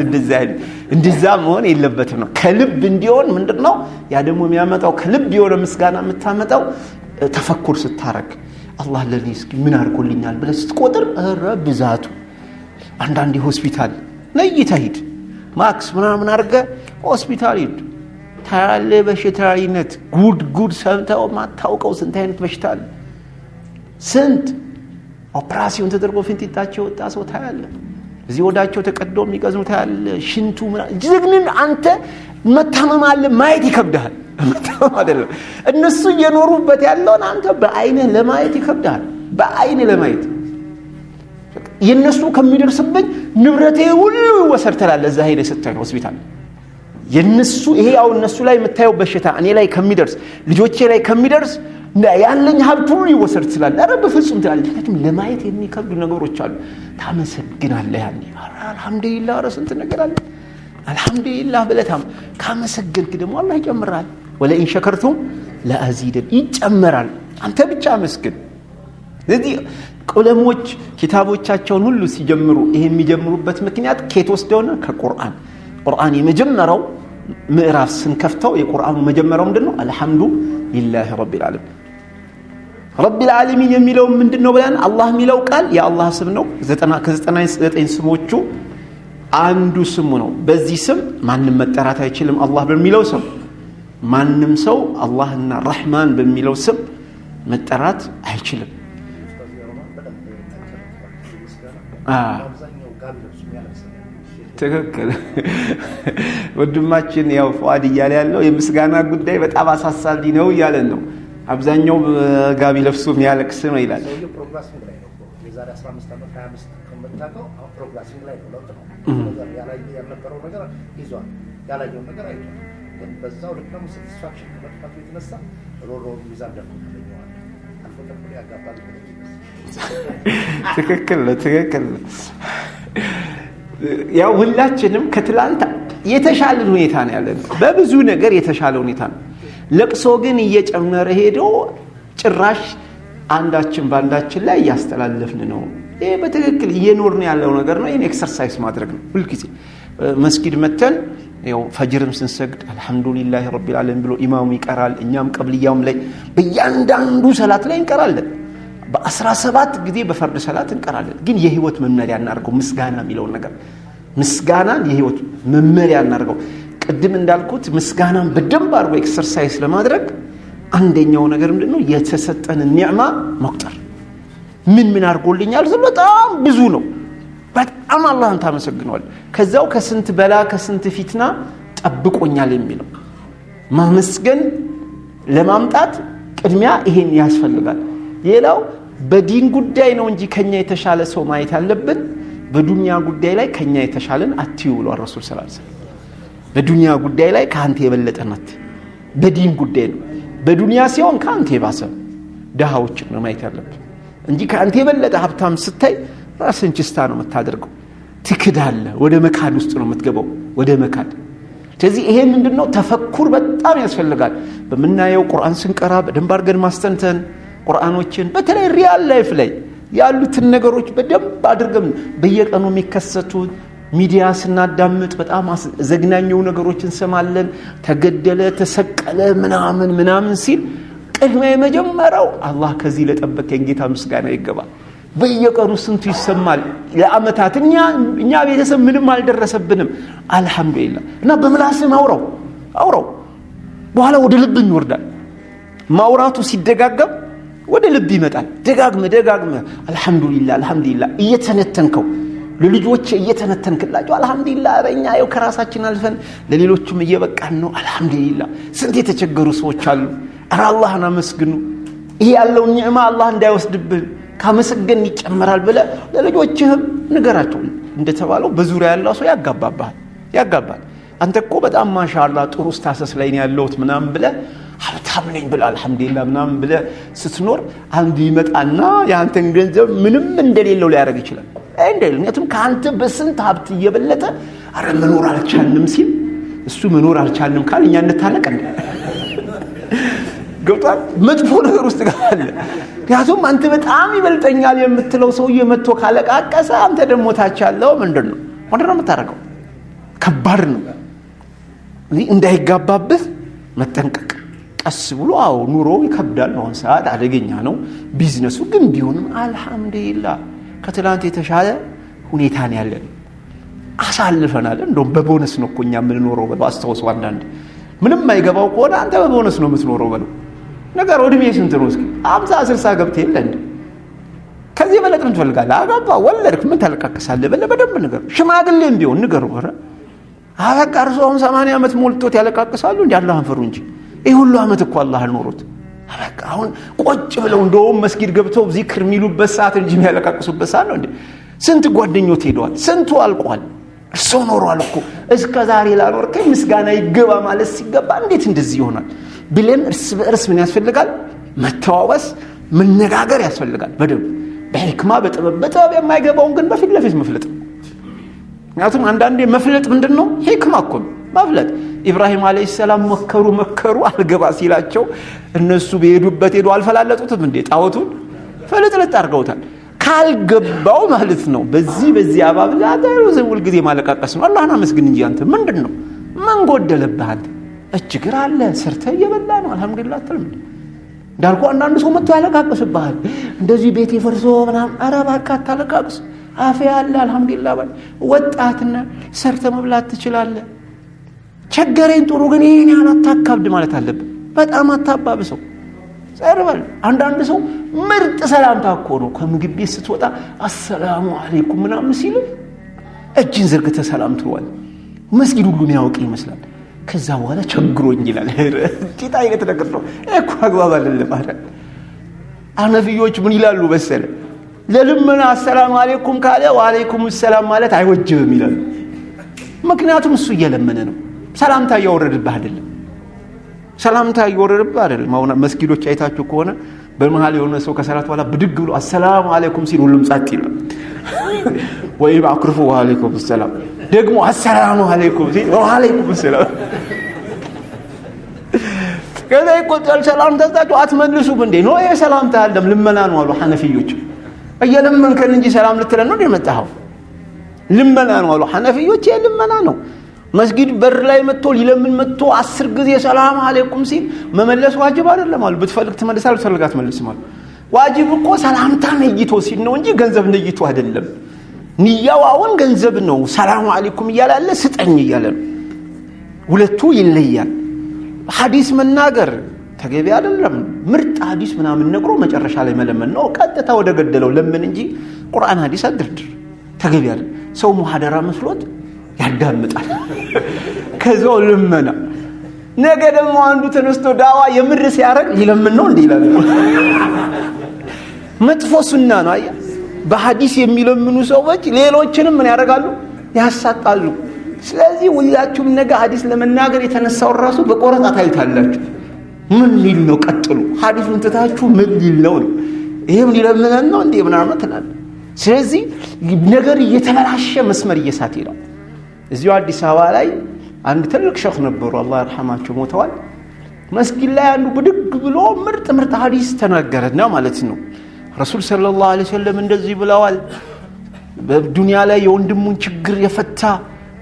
እንደዛ መሆን የለበትም ነው። ከልብ እንዲሆን ምንድነው ያ ደግሞ የሚያመጣው ከልብ የሆነ ምስጋና የምታመጣው ተፈኩር ስታረግ አላህ ለኔ እስኪ ምን አድርጎልኛል ብለህ ስትቆጥር ብዛቱ አንዳንዴ ሆስፒታል ነይተህ ማክስ ምናምን አድርገ ሆስፒታል ሂድ ታያለ በሽታይነት ጉድ ሰምተው ማታውቀው ስንት አይነት በሽታ አለ። ስንት ኦፕራሲዮን ተደርጎ ፍንጢጣቸው ወጣ ሰው ታያለ። እዚህ ወዳቸው ተቀዶ የሚቀዝሙ ታያለ። ሽንቱ ጅግንን አንተ መታመም አለ ማየት ይከብዳል። መታመም አይደለም እነሱ እየኖሩበት ያለውን አንተ በአይንህ ለማየት ይከብዳል። በአይንህ ለማየት የነሱ ከሚደርስብኝ ንብረቴ ሁሉ ይወሰርታል። እዛ ሄደ ስታይ ሆስፒታል የነሱ ይሄ ያው እነሱ ላይ የምታየው በሽታ እኔ ላይ ከሚደርስ ልጆቼ ላይ ከሚደርስ ያለኝ ሀብት ሁሉ ይወሰድ ይችላል። አረ በፍጹም ትላለህ። ምክንያቱም ለማየት የሚከብዱ ነገሮች አሉ። ታመሰግናለህ። ያኔ አልহামዱሊላህ ረስንት ነገር አለ። አልহামዱሊላህ ብለታም ካመሰገንክ ደግሞ አላህ ይጨምራል። ወለኢን ሸከርቱም ለአዚደን ይጨምራል። አንተ ብቻ መስግን። ስለዚህ ዑለሞች ኪታቦቻቸውን ሁሉ ሲጀምሩ ይሄ የሚጀምሩበት ምክንያት ከየት ወስደው ነው? ከቁርአን። ቁርአን የመጀመሪያው ምዕራፍ ስንከፍተው የቁርአኑ መጀመሪያው ምንድነው? አልহামዱሊላህ ረቢል ዓለሚን። ረቢል ዓለሚን የሚለው ምንድነው ብለን አላህ የሚለው ቃል የአላህ ስም ነው። 99 ስሞቹ አንዱ ስሙ ነው። በዚህ ስም ማንም መጠራት አይችልም። አላህ በሚለው ስም ማንም ሰው አላህና ረህማን በሚለው ስም መጠራት አይችልም። ትክክል ወንድማችን ያው ፏድ እያለ ያለው የምስጋና ጉዳይ በጣም አሳሳቢ ነው እያለን ነው። አብዛኛው ጋቢ ለብሶ የሚያለቅስ ነው ይላል። ፕሮግራሲንግ ላይ ነው። የዛሬ 15 ዓመት 25 ከመጣው አሁን ፕሮግራሲንግ ላይ ነው። ለውጥ ነው። ያልነበረው ነገር ይዟል። ያላየው ነገር አይቷል። ግን በዛው ልክ ደግሞ ሳቲስፋክሽን ከመጥፋቱ የተነሳ ሮሮ ሚዛን ደርሶ ተገኘዋል። አልፎተም ያጋባል። ትክክል ያው ሁላችንም ከትላንት የተሻለ ሁኔታ ነው ያለን። በብዙ ነገር የተሻለ ሁኔታ ነው። ለቅሶ ግን እየጨመረ ሄዶ ጭራሽ አንዳችን ባንዳችን ላይ ያስተላለፍን ነው። ይሄ በትክክል እየኖርን ያለው ነገር ነው። ይሄን ኤክሰርሳይዝ ማድረግ ነው። ሁሉ ጊዜ መስጊድ መተን ያው ፈጅርም ስንሰግድ አልহামዱሊላህ ረቢል ዓለሚን ብሎ ኢማሙ ይቀራል። እኛም ቀብልያውም ላይ በእያንዳንዱ ሰላት ላይ እንቀራለን። በ17 ጊዜ በፈርድ ሰላት እንቀራለን። ግን የህይወት መመሪያ እናርገው ምስጋና የሚለውን ነገር ምስጋናን የህይወት መመሪያ እናርገው። ቅድም እንዳልኩት ምስጋናን በደንብ አድርጎ ኤክሰርሳይዝ ለማድረግ አንደኛው ነገር ምንድነው? የተሰጠን ኒዕማ መቁጠር። ምን አድርጎልኛል? በጣም ብዙ ነው። በጣም አላህን ታመሰግነዋል። ከዛው ከስንት በላ ከስንት ፊትና ጠብቆኛል የሚለው ማመስገን ለማምጣት ቅድሚያ ይሄን ያስፈልጋል። ሌላው በዲን ጉዳይ ነው እንጂ ከኛ የተሻለ ሰው ማየት አለብን። በዱንያ ጉዳይ ላይ ከኛ የተሻለን አትዩ ብሎ ረሱል ሰለላሁ ዐለይሂ ወሰለም። በዱንያ ጉዳይ ላይ ካንተ የበለጠ ናት። በዲን ጉዳይ ነው። በዱንያ ሲሆን ካንተ የባሰ ደሃዎችን ነው ማየት ያለብን እንጂ ካንተ የበለጠ ሀብታም ስታይ ራስን ጭስታ ነው የምታደርገው። ትክዳለህ። ወደ መካድ ውስጥ ነው የምትገባው። ወደ መካድ። ስለዚህ ይሄ ምንድነው? ተፈኩር በጣም ያስፈልጋል። በመናየው ቁርአን ስንቀራ በደንብ አድርገን ማስተንተን ቁርአኖችን በተለይ ሪያል ላይፍ ላይ ያሉትን ነገሮች በደንብ አድርገን በየቀኑ የሚከሰቱ ሚዲያ ስናዳምጥ በጣም ዘግናኙ ነገሮችን ሰማለን። ተገደለ፣ ተሰቀለ ምናምን ሲል ቅድሚያ የመጀመሪያው አላህ ከዚህ ለጠበቀኝ ጌታ ምስጋና ይገባል። በየቀኑ ስንቱ ይሰማል። ለአመታት እኛ ቤተሰብ ምንም አልደረሰብንም አልহামዱሊላህ። እና በምላስም አውራው በኋላ ወደ ልብ ይወርዳል። ማውራቱ ሲደጋገም ወደ ልብ ይመጣል። ደጋግመ አልহামዱሊላህ እየተነተንከው ለልጆች እየተነተንክላቸው አልহামዱሊላህ በእኛ ያው ከራሳችን አልፈን ለሌሎችም እየበቃን ነው አልহামዱሊላህ። ስንት የተቸገሩ ሰዎች አሉ። አረ አላህን አመስግኑ። ይሄ ያለው ኒዕማ አላህ እንዳይወስድብን ካመሰገን ይጨመራል ብለ ለልጆችህም ንገራቸው። እንደተባለው በዙሪያ ያለው ሰው ያጋባል። አንተ እኮ በጣም ማሻአላህ ጥሩ ስታሰስ ላይ ነው ያለውት ምናምን ብለ ሀብታም ነኝ ብለ አልহামዱሊላህ ምናምን ብለ ስትኖር አንዱ ይመጣና ያንተን ገንዘብ ምንም እንደሌለው ሊያረግ ይችላል። ምክንያቱም ከአንተ በስንት ሀብት እየበለጠ አረ መኖር አልቻልንም ሲል እሱ መኖር አልቻልንም ካል እኛ እንታነቅ እንዴ? ገብቷል መጥፎ ነገር ውስጥ ገባለ ያቱም አንተ በጣም ይበልጠኛል የምትለው ሰው የመጥቶ ካለቃቀሰ አንተ ደሞ ታች ያለው ምንድነው የምታረገው ከባድ ነው እንዳይጋባበት መጠንቀቅ ቀስ ብሎ አው ኑሮ ይከብዳል ነው ሰዓት አደገኛ ነው ቢዝነሱ ግን ቢሆንም አልহামዱሊላህ ከትላንት የተሻለ ሁኔታ ነው ያለን አሳልፈናል እንደውም በቦነስ ነው እኮኛ ምን ኖረው በአስተውስ አንዳንድ ምንም ማይገባው ቆዳ አንተ በቦነስ ነው የምትኖረው በለው ነገር ወድሜ ስንት ነው እስኪ 50 60 ገብተህ የለንድ ከዚህ በለጥ ምን ትፈልጋለህ አጋባ ወለድክ ምን ታለቃቀሳለህ በደንብ ነገር ሽማግሌም ቢሆን ነገር ወረ አበቃርሶም 80 አመት ሞልቶት ያለቃቀሳሉ እንዴ አላህን ፈሩ እንጂ ይሄ ሁሉ አመት እኮ አላህ ኖሮት አበቃ አሁን ቆጭ ብለው እንደውም መስጊድ ገብተው ዚክር ሚሉበት ሰዓት እንጂ የሚያለቃቅሱበት ሰዓት ነው እንዴ ስንት ጓደኞት ሄደዋል ስንቱ አልቋል እሱ ኖሯል እኮ እስከ ዛሬ ላኖርከኝ ምስጋና ይገባ ማለት ሲገባ እንዴት እንደዚህ ይሆናል ብለን እርስ ምን ያስፈልጋል መተዋወስ መነጋገር ያስፈልጋል በደንብ በህክማ በጥበብ የማይገባውን ግን በፊት ለፊት መፍለጥ ምክንያቱም አንዳንዴ መፍለጥ ምንድነው ህክማ እኮ መፍለጥ ኢብራሂም አለይሂ ሰላም መከሩ አልገባ ሲላቸው እነሱ በሄዱበት ሄዱ አልፈላለጡትም እንዴ ጣውቱን ፈለጥለጥ አርገውታል ካልገባው ማለት ነው በዚህ አባብላ ዘውል ጊዜ ማለቃቀስ ነው አላህና መስግን እንጂ አንተ ምንድነው ማን ጎደለብህ አንተ እጅግር አለ ሰርተ እየበላ ነው አልহামዱሊላህ ተልም እንዳልኩ አንዳንድ ሰው መጥቶ ያለቃቀስብሃል እንደዚህ ቤት ይፈርሶ ምናም አረባካ ታለቃቀስ አፊያ አለ አልহামዱሊላህ ባል ወጣትና ሰርተ መብላት ትችላለህ ቸገረኝ ጥሩ ግን ይሄን ያላታካብድ ማለት አለበት በጣም አታባብሰው ጸርበል አንዳንድ ሰው ምርጥ ሰላምታ እኮ ነው ከምግብ ቤት ስትወጣ አሰላሙ አለይኩም ምናምን ሲል እጅን ዘርግተ ሰላም ትሏል መስጊድ ሁሉ ያውቅ ይመስላል ከዛ በኋላ ቸግሮኝ ይላል ጌታ አይነት ነገር ነው እኮ አግባብ አይደለም አይደል አነብዮች ምን ይላሉ በሰለ ለልመና አሰላሙ አለይኩም ካለ ወአለይኩም ሰላም ማለት አይወጅብም ይላል ምክንያቱም እሱ እየለመነ ነው ሰላምታ ያወረድብህ አይደለም ሰላምታ ይወረድብህ አይደለም አሁን መስጊዶች አይታችሁ ከሆነ በመሃል የሆነ ሰው ከሰላት በኋላ ብድግ ብሎ አሰላሙ አለይኩም ሲል ሁሉም ጻት ይላል ወይ ባክርፉ ወአለይኩም ሰላም ደግሞ አሰላሙ አለይኩም ሲል ወአለይኩም ሰላም ከዛ ይቆጣል ሰላምታ ታጣው አትመልሱም እንዴ ነው ይሄ ሰላምታ አይደለም ልመና ነው አሉ ሐነፊዮች እየለመንከን እንጂ ሰላም ልትለን ነው የመጣው ልመና ነው አሉ ሐነፊዮች ልመና ነው መስጊድ በር ላይ መጥቶ ሊለምን መጥቶ 10 ጊዜ ሰላም አለይኩም ሲል መመለስ ዋጅብ አይደለም አሉ ብትፈልግ ትመልሳለህ ብትፈልጋት መልስ ማለት ዋጅብ እኮ ሰላምታ ነይቶ ሲል ነው እንጂ ገንዘብ ነይቶ አይደለም ንያው አሁን ገንዘብ ነው ሰላም አለይኩም ይያላል ስጠኝ ይያለ ሁለቱ ይለያል ሐዲስ መናገር ተገቢ አይደለም ምርጥ ሐዲስ ምናምን ነግሮ መጨረሻ ላይ መለመን ነው ቀጥታ ወደ ገደለው ለምን እንጂ ቁርአን ሐዲስ አድርድር ተገቢ አይደለም ሰው ሙሐደራ መስሎት ያዳምጣል ከዛው ልመና ነገ ደግሞ አንዱ ተነስቶ ዳዋ የምር ሲያረግ ይለምን ነው እንዴ ይላል መጥፎ ሱና ነው አያ በሐዲስ የሚለምኑ ሰዎች ሌሎችንም ምን ያደርጋሉ ያሳጣሉ ስለዚህ ሁላችሁም ነገ ሐዲስ ለመናገር የተነሳው ራሱ በቆረጣ ታይታላችሁ ምን ሊል ነው ቀጥሉ ሐዲሱን ተታችሁ ምን ሊል ነው ይሄም ሊለምነን ነው እንዴ ምናምን ተናል ስለዚህ ነገር እየተበላሸ መስመር እየሳተ ይላል እዚሁ አዲስ አበባ ላይ አንድ ትልቅ ሸኽ ነበሩ አላህ ይርሐማቸው ሞተዋል መስጊድ ላይ አንዱ ብድግ ብሎ ምርጥ ሐዲስ ተናገረና ማለት ነው ረሱል ሰለላሁ ዐለይሂ ወሰለም እንደዚህ ብለዋል በዱንያ ላይ የወንድሙን ችግር የፈታ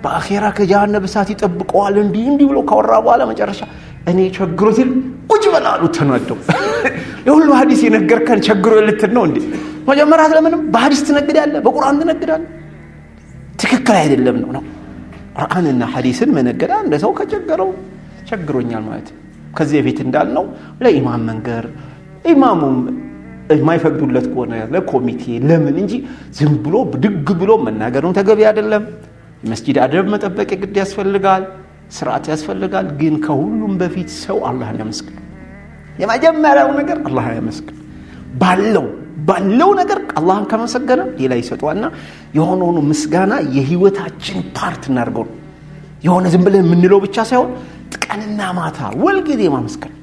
በአኺራ ከጀሃነም እሳት ይጠብቀዋል እንዲህ ብሎ ካወራ በኋላ መጨረሻ እኔ ቸግሮት ቁጭ በላሉ ተናደው የሁሉ ሐዲስ የነገርከን ቸግሮ ልትል ነው እንዴ መጀመሪያ ለምንም በሐዲስ ትነግዳለህ በቁርአን ትነግዳለህ ትክክል አይደለም ነው ቁርአንና ሐዲስን መነገዳ እንደሰው ከቸገረው ቸግሮኛል ማለት ከዚህ በፊት እንዳልነው ለኢማም መንገር ኢማሙም የማይፈቅዱለት ከሆነ ለኮሚቴ ለምን እንጂ ዝም ብሎ ብድግ ብሎ መናገሩን ተገቢ አይደለም መስጊድ አደብ መጠበቅ ግድ ያስፈልጋል ስርዓት ያስፈልጋል ግን ከሁሉም በፊት ሰው አላህን ያመስግን የመጀመሪያው ነገር አላህን ያመስግን ባለው ነገር አላህን ከመሰገነ ሌላ ይሰጣውና የሆነው ምስጋና የህይወታችን ፓርት እናርገው የሆነ ዝም ብለን ምንለው ብቻ ሳይሆን ቀንና ማታ ወልጊዜ ማመስገን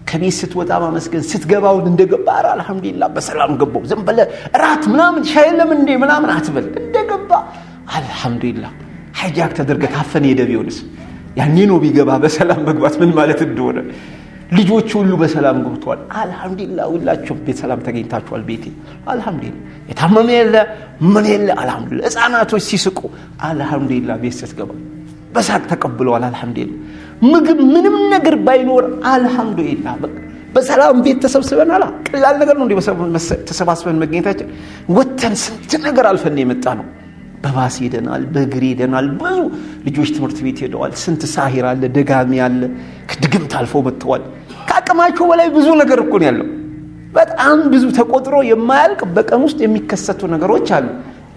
ከቤት ስትወጣ ማመስገን ስትገባው እንደገባ አልহামዱሊላህ በሰላም ገባው ዝም ብለ ራት ምናምን ሻይ ለምን እንደ ምናምን አትበል እንደገባ አልহামዱሊላህ ሐጃክ ተደርገ ታፈነ የደቢውንስ ያኔ ነው ቢገባ በሰላም መግባት ምን ማለት እንደሆነ ልጆች ሁሉ በሰላም ገብተዋል። አልহামዱሊላህ ሁላችሁም በሰላም ተገኝታችኋል ቤቴ አልহামዱሊላህ። የታመመ የለ ምን የለ አልহামዱሊላህ። ህፃናቶች ሲስቁ አልহামዱሊላህ። ቤት ስትገባ በሳቅ ተቀብለዋል አልহামዱሊላህ። ምግብ ምንም ነገር ባይኖር አልহামዱሊላህ። በሰላም ቤት ተሰብስበናል። ቀላል ነገር ነው እንዴ ተሰባስበን መገኘታችን? ወተን ስንት ነገር አልፈን የመጣ ነው። በባስ ሄደናል፣ በእግር ሄደናል። ብዙ ልጆች ትምህርት ቤት ሄደዋል። ስንት ሳሂር አለ፣ ደጋሚ አለ፣ ከድግምት አልፈው መጥተዋል። ከአቅማቸው በላይ ብዙ ነገር እኮ ነው ያለው። በጣም ብዙ ተቆጥሮ የማያልቅ በቀን ውስጥ የሚከሰቱ ነገሮች አሉ።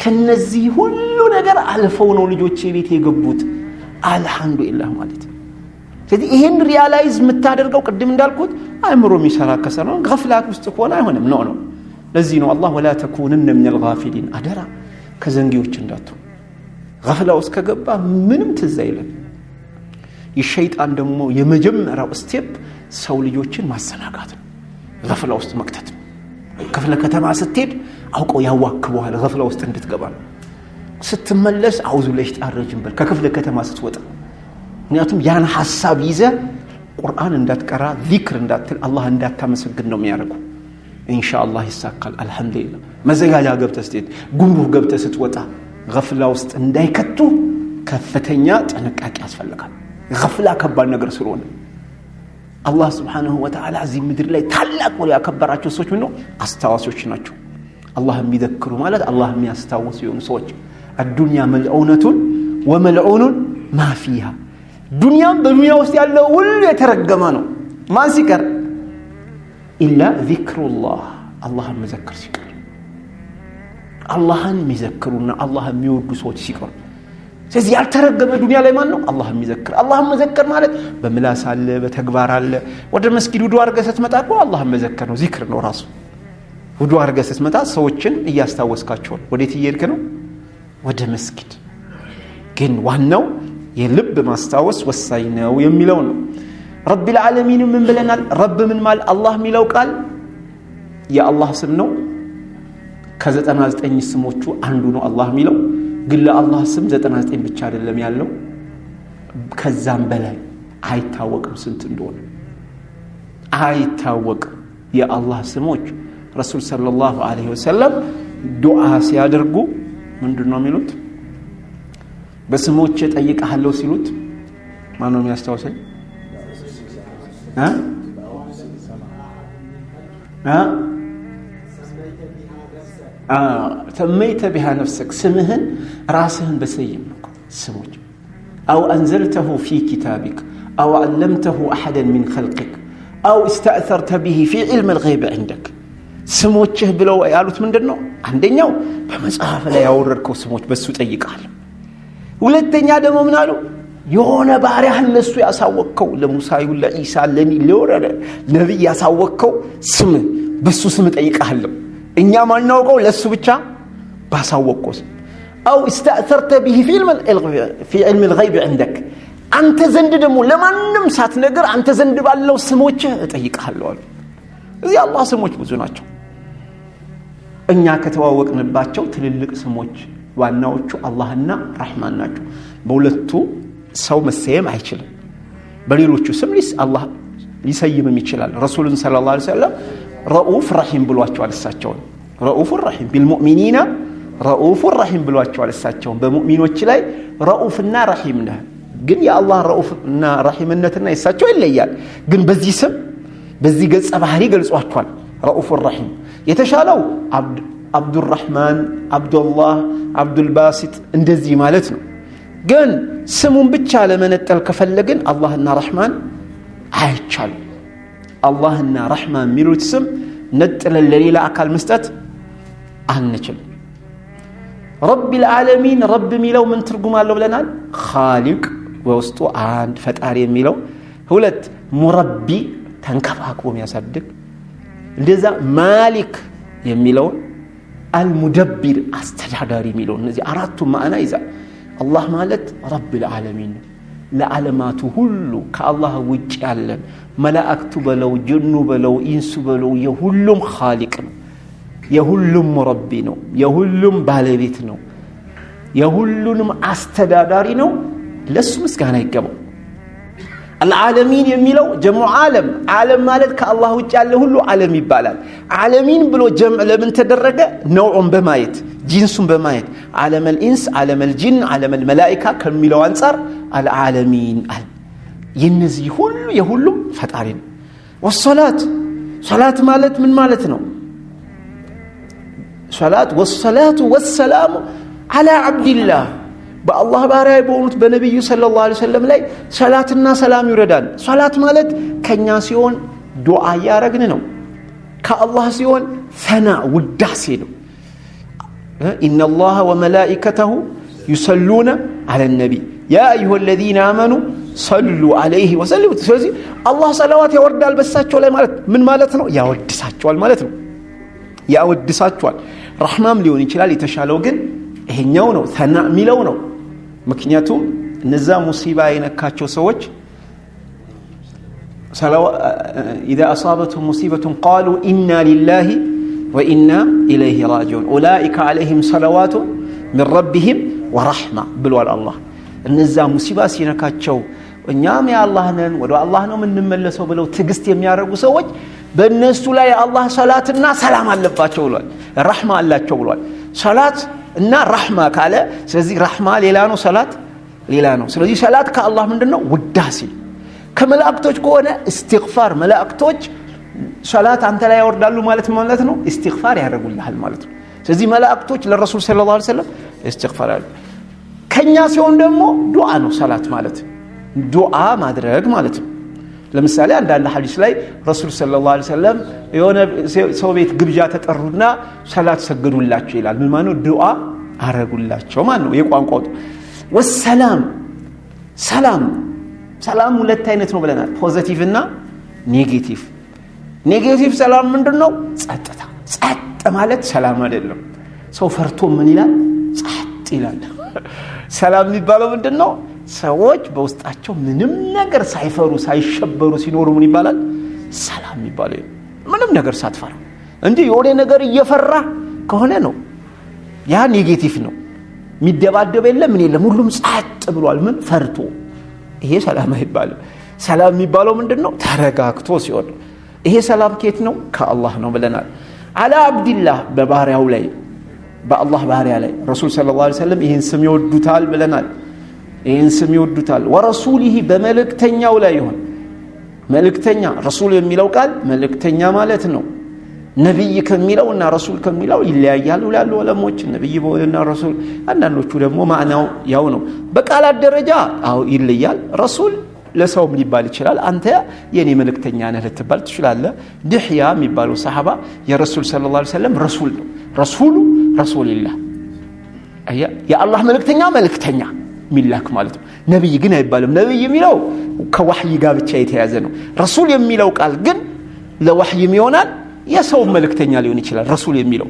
ከነዚህ ሁሉ ነገር አልፈው ነው ልጆች ቤት የገቡት። አልহামዱሊላህ ማለት ስለዚህ ይሄን ሪያላይዝ የምታደርገው ቅድም እንዳልኩት አእምሮ የሚሰራ ከሰራው ገፍላት ውስጥ ሆነ አይሆንም ነው። ለዚህ ነው አላህ ወላ ተኩንነ ሚነል ጋፊሊን አደራ ከዘንጊዎች እንዳትሆን። ገፍላ ውስጥ ከገባ ምንም ትዝ አይልም። የሸይጣን ደግሞ የመጀመሪያው ስቴፕ ሰው ልጆችን ማሰናጋት ነው፣ ገፍላ ውስጥ መክተት ነው። ክፍለ ከተማ ስትሄድ አውቀው ያዋክበዋል ገፍላ ውስጥ እንድትገባ ነው። ስትመለስ አውዙ ለሽጣን ረጅም በል ከክፍለ ከተማ ስትወጣ። ምክንያቱም ያን ሐሳብ ይዘ ቁርአን እንዳትቀራ ዚክር እንዳትል አላህ እንዳታመሰግን ነው የሚያደርገው። ኢንሻአላህ ይሳካል አልহামዱሊላህ። መዘጋጃ ገብተህ ስትሄድ ጉምሩክ ገብተህ ስትወጣ ገፍላ ውስጥ እንዳይከቱ ከፍተኛ ጥንቃቄ ያስፈልጋል። ገፍላ ከባድ ነገር ስለሆነ አላህ Subhanahu Wa Ta'ala እዚህ ምድር ላይ ታላቅ ወለ ያከበራቸው ሰዎች ምን ነው አስተዋሾች ናቸው። አላህ የሚዘክሩ ማለት አላህ የሚያስታውሱ የሆኑ ሰዎች። الدنيا ملعونة وملعون ما فيها ዱንያም በዱንያ ውስጥ ያለው ሁሉ የተረገመ ነው። ማን ሲቀር ኢላ ዚክሩላህ አላህን መዘከር ሲቀር፣ አላህን የሚዘክሩና አላህን የሚወዱ ሰዎች ሲቀር። ስለዚህ ያልተረገመ ዱንያ ላይ ማን ነው? አላህን የሚዘክር። አላህን መዘከር ማለት በምላስ አለ፣ በተግባር አለ። ወደ መስጊድ ውዱ አድርገህ ስትመጣ እኮ አላህን መዘከር ነው፣ ዚክር ነው ራሱ። ውዱ አድርገህ ስትመጣ ሰዎችን እያስታወስካቸው ነው። ወዴት እየሄድክ ነው? ወደ መስጊድ። ግን ዋናው የልብ ማስታወስ ወሳኝ ነው የሚለው ነው። ረቢል ዓለሚን ምን ብለናል? ረብ ምን ማለት አላህ የሚለው ቃል የአላህ ስም ነው። ከ99 ስሞቹ አንዱ ነው አላህ የሚለው። ግን ለአላህ ስም 99 ብቻ አይደለም ያለው፣ ከዛም በላይ አይታወቅም ስንት እንደሆነ አይታወቅም። የአላህ ስሞች ረሱል ሰለላሁ ዐለይሂ ወሰለም ዱዓ ሲያደርጉ ምንድነው የሚሉት? በስሞች ጠይቀሃለሁ ሲሉት ማን ነው የሚያስታውሰኝ? سميت بها نفسك سمهن راسهن بسيم سموج أو أنزلته في كتابك أو علمته أحدا من خلقك أو استأثرت به في علم الغيب عندك سموجه بلو يالوت من دنو عندنا بمصحف لا يورركو سموج بس تطيقال ሁለተኛ ደግሞ ምን አሉ? የሆነ ባሪያህን ለሱ ያሳወቅከው ለሙሳ ይሁን ለኢሳ ለኒ ለወረደ ነብይ ያሳወቅከው ስም በሱ ስም ጠይቀሃለሁ። እኛ ማናውቀው ለሱ ብቻ ባሳወቅከው ስም አው استأثرت به في علم الغيب عندك አንተ ዘንድ ደግሞ ለማንም ሳትነግር አንተ ዘንድ ባለው ስሞች እጠይቀሃለሁ አሉ። እዚህ አላህ ስሞች ብዙ ናቸው። እኛ ከተዋወቅንባቸው ትልልቅ ስሞች ዋናዎቹ አላህና ረህማን ናቸው። በሁለቱ ሰው መሰየም አይችልም። በሌሎቹ ስም አላህ ሊሰይምም ይችላል። ረሱሉን ሰለላሁ ዐለይሂ ወሰለም ረኡፍ ረሂም ብሏቸዋል። እሳቸውን ረኡፍ ረሂም ቢልሙእሚኒና ረኡፍ ረሂም ብሏቸዋል። እሳቸውን በሙእሚኖች ላይ ረኡፍና ረሂም ነህ። ግን የአላህ ረኡፍና ረሂምነትና እሳቸው ይለያል። ግን በዚህ ስም በዚህ ገጸ ባህሪ ገልጿቸዋል። ረኡፍ ረሂም የተሻለው አብዱርረህማን፣ አብዱላህ፣ አብዱልባሲጥ እንደዚህ ማለት ነው። ግን ስሙን ብቻ ለመነጠል ከፈለግን አላህና ረህማን አይቻልም። አላህና ረህማን የሚሉት ስም ነጥለን ለሌላ አካል መስጠት አንችልም። ረቢል ዓለሚን ረብ የሚለው ምን ትርጉም አለው ብለናል? ኻሊቅ በውስጡ አንድ ፈጣሪ የሚለው፣ ሁለት ሙረቢ ተንከባክቦ የሚያሳድግ፣ እንደዛ ማሊክ የሚለው አልሙደብር አስተዳዳሪ የሚለው፣ እነዚህ አራቱ ማዕና ይዛል። አላህ ማለት ረቢል ዓለሚን ለዓለማቱ ሁሉ ከአላህ ውጭ ያለን መላእክቱ በለው ጅኑ በለው ኢንሱ በለው የሁሉም ኻሊቅ ነው፣ የሁሉም ሙረቢ ነው፣ የሁሉም ባለቤት ነው፣ የሁሉንም አስተዳዳሪ ነው። ለሱ ምስጋና ይገባው። العالمين የሚለው ጀምዑ ዓለም ዓለም ማለት ከአላህ ውጭ ያለ ሁሉ ዓለም ይባላል ዓለሚን ብሎ ጀምዕ ለምን ተደረገ ነውዑን በማየት ጂንሱን በማየት ዓለም الانس ዓለም الجن ዓለም الملائكه ከሚለው አንፃር العالمين አለ የነዚህ ሁሉ የሁሉም ፈጣሪ ነው والصلاه صلاه ማለት ምን ማለት ነው صلاه والصلاه والسلام على عبد الله በአላህ ባሪያ በሆኑት በነብዩ ሰለላሁ ዐለይሂ ወሰለም ላይ ሰላትና ሰላም ይወርዳል ሶላት ማለት ከኛ ሲሆን ዱዓ ያረግን ነው ከአላህ ሲሆን ፈና ውዳሴ ነው ان الله وملائكته يصلون على النبي يا ايها الذين امنوا صلوا عليه وسلموا ስለዚህ አላህ ሰላዋት ያወርዳል በሳቸው ላይ ማለት ምን ማለት ነው ያወድሳቸዋል ማለት ነው ያወድሳቸዋል ረህማም ሊሆን ይችላል የተሻለው ግን ይሄኛው ነው ሰና ሚለው ነው ምክንያቱም እነዛ ሙሲባ የነካቸው ሰዎች اذا اصابتهم مصيبه قالوا انا لله وانا اليه راجعون اولئك عليهم صلوات من ربهم ورحمه ብሏል አላህ እነዛ ሙሲባ ሲነካቸው እኛም ያአላህ ነን ወደ አላህ ነው የምንመለሰው ብለው ትግስት የሚያደርጉ ሰዎች በእነሱ ላይ አላህ ሰላትና ሰላም አለባቸው ብሏል ረህማ አላቸው ብሏል ሰላት እና ረህማ ካለ ስለዚህ ረህማ ሌላ ነው ሰላት ሌላ ነው ስለዚህ ሰላት ከአላህ ምንድነው ውዳሴ ከመላእክቶች ከሆነ ኢስቲግፋር መላእክቶች ሰላት አንተ ላይ ያወርዳሉ ማለት ነው ኢስቲግፋር ያደርጉልሃል ማለት ነው ስለዚህ መላእክቶች ለረሱል ሰለላሁ ዐለይሂ ወሰለም ኢስቲግፋር ያደርጉ ከኛ ሲሆን ደግሞ ዱዓ ነው ሰላት ማለት ዱዓ ማድረግ ማለት ነው ለምሳሌ አንዳንድ ሐዲስ ላይ ረሱል ሰለላሁ ዐለይሂ ወሰለም የሆነ ሰው ቤት ግብዣ ተጠሩና ሰላት ሰገዱላቸው ይላል ምን ማለት ነው ዱዓ አረጉላቸው ማለት ነው የቋንቋው ወሰላም ሰላም ሁለት አይነት ነው ብለናል ፖዚቲቭ እና ኔጌቲቭ ሰላም ምንድነው ጸጥ ማለት ሰላም አይደለም ሰው ፈርቶ ምን ይላል ጸጥ ይላል ሰላም የሚባለው ምንድነው ሰዎች በውስጣቸው ምንም ነገር ሳይፈሩ ሳይሸበሩ ሲኖሩ ምን ይባላል ሰላም ይባላል ምንም ነገር ሳትፈራ እንጂ የሆነ ነገር እየፈራ ከሆነ ነው ያ ኔጌቲቭ ነው የሚደባደብ የለም ምን የለም ሁሉም ጸጥ ብሏል ምን ፈርቶ ይሄ ሰላም አይባልም ሰላም የሚባለው ምንድነው ተረጋግቶ ሲሆን ይሄ ሰላም ከየት ነው ከአላህ ነው ብለናል አላ አብድላህ በባሪያው ላይ በአላህ ባሪያ ላይ ረሱል ሰለላሁ ዐለይሂ ወሰለም ይሄን ስም ይወዱታል ብለናል ይሄን ስም ይወዱታል ወረሱሊሂ በመልእክተኛው ላይ ይሁን መልእክተኛ ረሱል የሚለው ቃል መልእክተኛ ማለት ነው ነብይ ከሚለውና ረሱል ከሚለው ይለያያሉ ይላሉ ዑለሞች ነብይ እና ረሱል አንዳንዶቹ ደግሞ ማዕናው ያው ነው በቃላት ደረጃ ይለያል ረሱል ለሰውም ሊባል ይችላል አንተ የኔ መልእክተኛ ነህ ልትባል ትችላለህ ድህያ የሚባለው ሰሃባ የረሱል ሰለላሁ ዐለይሂ ወሰለም ረሱል ነው ረሱልላህ የአላህ መልእክተኛ ሚላክ ማለት ነው ነብይ ግን አይባልም ነብይ የሚለው ከወህይ ጋር ብቻ የተያዘ ነው ረሱል የሚለው ቃል ግን ለወህይም ይሆናል የሰው መልእክተኛ ሊሆን ይችላል ረሱል የሚለው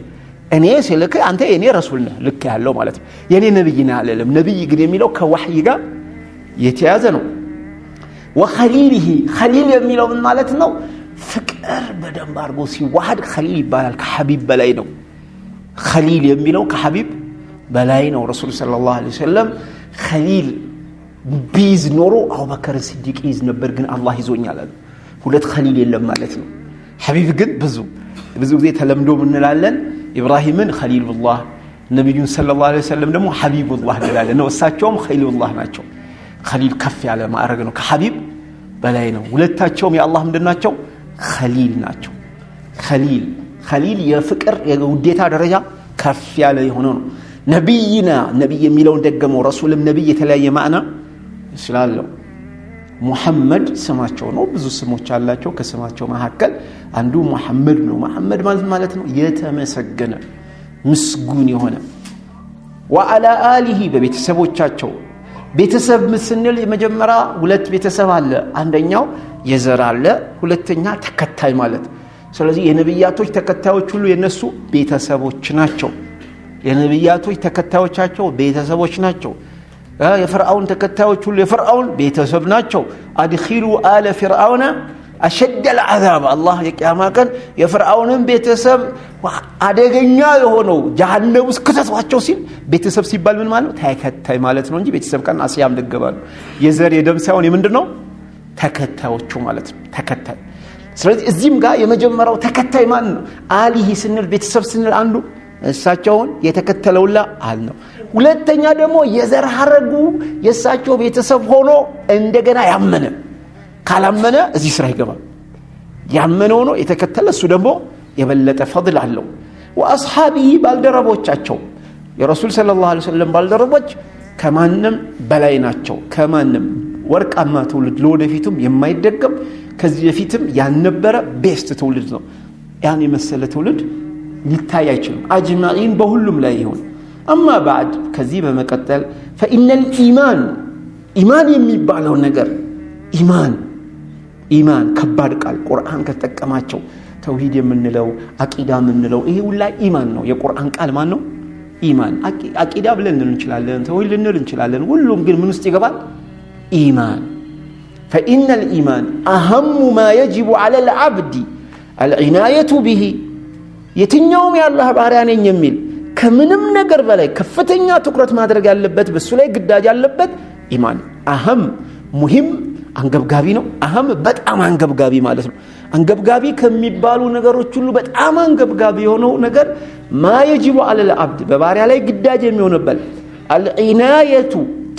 እኔ ስለከ አንተ የኔ ረሱል ነህ ልክ ያለው ማለት ነው የኔ ነብይ ነህ አለለም ነብይ ግን የሚለው ከወህይ ጋር የተያዘ ነው ወኸሊሊሂ ኸሊል የሚለው ምን ማለት ነው ፍቅር በደንብ አድርጎ ሲዋሃድ ኸሊል ይባላል ከሐቢብ በላይ ነው ኸሊል የሚለው ከሐቢብ በላይ ነው ረሱል ሰለላሁ ዐለይሂ ወሰለም ኸሊል ቢዝ ኖሮ አቡበከር ሲዲቅ ይዝ ነበር ግን አላህ ይዞኛል አለ ሁለት ኸሊል የለም ማለት ነው ሐቢብ ግን ብዙ ጊዜ ተለምዶ እንላለን ኢብራሂምን ኸሊሉላህ ነብዩን ሰለላሁ ዐለይሂ ወሰለም ደግሞ ሐቢቡላህ እንላለን ነው እሳቸውም ኸሊሉላህ ናቸው ኸሊል ከፍ ያለ ማዕረግ ነው ከሐቢብ በላይ ነው ሁለታቸውም የአላህ ምንድናቸው ኸሊል ናቸው ኸሊል የፍቅር የውዴታ ደረጃ ከፍ ያለ የሆነ ነው ነብይና ነብይ የሚለውን ደገመው ረሱልም ነብይ የተለያየ ማዕና ስላለው ሙሐመድ ስማቸው ነው ብዙ ስሞች አላቸው ከስማቸው መካከል አንዱ ሙሐመድ ነው ሙሐመድ ማለት ነው የተመሰገነ ምስጉን የሆነ ወአላ አሊሂ በቤተሰቦቻቸው ቤተሰብ ስንል የመጀመሪያ ሁለት ቤተሰብ አለ አንደኛው የዘር አለ ሁለተኛ ተከታይ ማለት ስለዚህ የነብያቶች ተከታዮች ሁሉ የነሱ ቤተሰቦች ናቸው የነብያቶች ተከታዮቻቸው ቤተሰቦች ናቸው የፈርዓውን ተከታዮች ሁሉ የፈርዓውን ቤተሰብ ናቸው አድኺሉ አለ ፍርዓውና አሸደ العذاب الله የቂያማ ቀን የፈርዓውንን ቤተሰብ አደገኛ የሆነው ጀሃነም ውስጥ ከተቷቸው ሲል ቤተሰብ ሲባል ምን ማለት ነው ተከታይ ማለት ነው እንጂ ቤተሰብ ቀን አስያም ደገባሉ የዘር የደም ሳይሆን የምንድነው ተከታዮቹ ማለት ነው ተከታይ ስለዚህ እዚህም ጋር የመጀመሪያው ተከታይ ማን ነው አሊሂ ስንል ቤተሰብ ስንል አንዱ እሳቸውን የተከተለውላ አል ነው ሁለተኛ ደግሞ የዘር ሐረጉ የእሳቸው ቤተሰብ ሆኖ እንደገና ያመነ ካላመነ እዚህ ስራ ይገባል ያመነ ሆኖ የተከተለ እሱ ደግሞ የበለጠ ፈضል አለው ወአስሐቢሂ ባልደረቦቻቸው የረሱል ሰለላሁ ዐለይሂ ወሰለም ባልደረቦች ከማንም በላይ ናቸው ከማንም ወርቃማ ትውልድ ለወደፊቱም የማይደገም ከዚህ በፊትም ያልነበረ ቤስት ትውልድ ነው ያን የመሰለ ትውልድ ሊታይ አይችልም አጅማኢን በሁሉም ላይ ይሁን አማ بعد ከዚህ በመቀጠል فإن الإيمان ኢማን የሚባለው ነገር ኢማን ከባድ ቃል ቁርአን ከተጠቀማቸው ተውሂድ የምንለው አቂዳ የምንለው ይሄ ሁላ ኢማን ነው የቁርአን ቃል ማን ነው ኢማን አቂዳ ብለን እንችላለን ተውሂድ ልንል እንችላለን ሁሉም ግን ምን ውስጥ ይገባል ኢማን فإن الإيمان أهم ما يجب على العبد العناية به የትኛውም ያላህ ባሪያ ነኝ የሚል ከምንም ነገር በላይ ከፍተኛ ትኩረት ማድረግ ያለበት በሱ ላይ ግዳጅ ያለበት ኢማን አህም ሙሂም አንገብጋቢ ነው አህም በጣም አንገብጋቢ ማለት ነው አንገብጋቢ ከሚባሉ ነገሮች ሁሉ በጣም አንገብጋቢ የሆነው ነገር ما يجب على العبد በባሪያ ላይ ግዳጅ የሚሆንበት العناية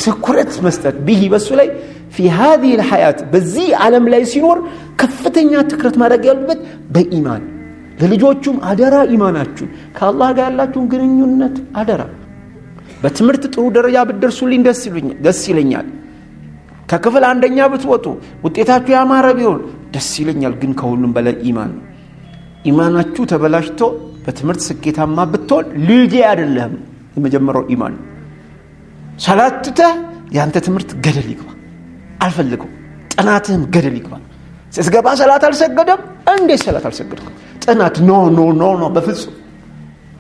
ትኩረት መስጠት به በሱ ላይ في هذه الحياة በዚህ ዓለም ላይ ሲኖር ከፍተኛ ትኩረት ማድረግ ያለበት በኢማን ለልጆቹም አደራ ኢማናችሁ ከአላህ ጋር ያላችሁን ግንኙነት አደራ በትምህርት ጥሩ ደረጃ ብትደርሱልኝ ደስ ይለኛል ከክፍል አንደኛ ብትወጡ ውጤታችሁ ያማረ ቢሆን ደስ ይለኛል ግን ከሁሉም በላይ ኢማናችሁ ተበላሽቶ በትምህርት ስኬታማ ብትሆን ልጄ አይደለም የመጀመሪያው ኢማን ሰላትተ ያንተ ትምህርት ገደል ይግባ አልፈልገው ጥናትህም ገደል ይግባ ስትገባ ሰላት አልሰገደም እንዴ ሰላት አልሰገድኩም ጥናት ኖ በፍጹም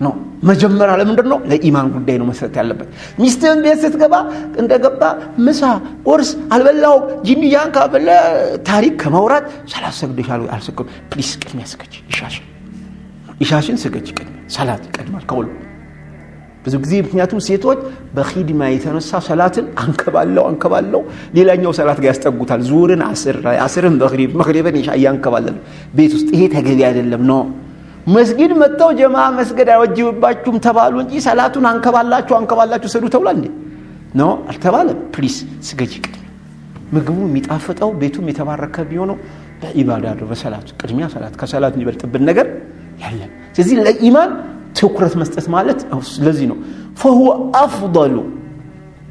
ኖ መጀመሪያ ለምንድነው ለኢማን ጉዳይ ነው መሰረት ያለበት ሚስትህን ቤት ስትገባ እንደገባ ምሳ ቁርስ አልበላው ጂኒያን ካበለ ታሪክ ከማውራት ሰላት ሰግደሻል አልሰገድኩም ፕሊስ ቅድሚያ ስገጂ ኢሻሽን ስገጂ ቅድሚያ ሰላት ቀድማል ከሁሉ ብዙ ጊዜ ምክንያቱም ሴቶች በኺድማ የተነሳ ሰላትን አንከባለው ሌላኛው ሰላት ጋር ያስጠጉታል ዙርን አስርን መግሪብን ኢሻ ያንከባለሉ ቤት ውስጥ ይሄ ተገቢ አይደለም ነው መስጊድ መተው ጀማዓ መስገድ አይወጅብባችሁም ተባሉ እንጂ ሰላቱን አንከባላችሁ ሰዱ ተብሏል እንዴ ነው አልተባለም ፕሊስ ስገጂ ቅድሚያ ምግቡ የሚጣፍጠው ቤቱም የተባረከ ቢሆነው በኢባዳ ነው በሰላት ቅድሚያ ሰላት ከሰላት የሚበልጥብን ነገር ያለ ስለዚህ ለኢማን ትኩረት መስጠት ማለት ስለዚህ ነው فهو افضل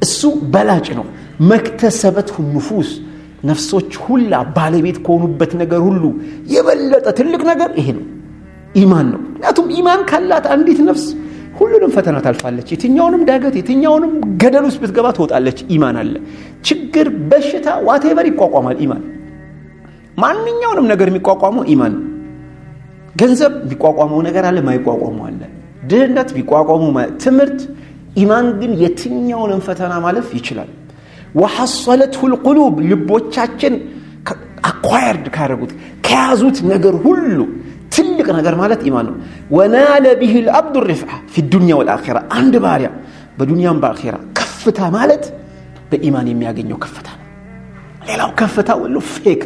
እሱ በላጭ ነው መክተሰበቱ ንፉስ ነፍሶች ሁላ ባለቤት ከሆኑበት ነገር ሁሉ የበለጠ ትልቅ ነገር ይሄ ነው ኢማን ነው ምክንያቱም ኢማን ካላት አንዲት ነፍስ ሁሉንም ፈተና ታልፋለች የትኛውንም ዳገት የትኛውንም ገደል ውስጥ ብትገባ ትወጣለች ኢማን አለ ችግር በሽታ ዋቴቨር ይቋቋማል ኢማን ማንኛውንም ነገር የሚቋቋመው ኢማን ገንዘብ ቢቋቋመው ነገር አለ ማይቋቋመው አለ ድህነት ቢቋቋመው ትምርት ኢማን ግን የትኛውንም ፈተና ማለፍ ይችላል وحصلته القلوب ልቦቻችን አኳየርድ ካረጉት ከያዙት ነገር ሁሉ ትልቅ ነገር ማለት ኢማን ነው ونال به العبد الرفعه في الدنيا والاخره አንድ ባሪያ በዱንያም በአኺራ ከፍታ ማለት በኢማን የሚያገኘው ከፍታ ነው ሌላው ከፍታ ሁሉ ፌክ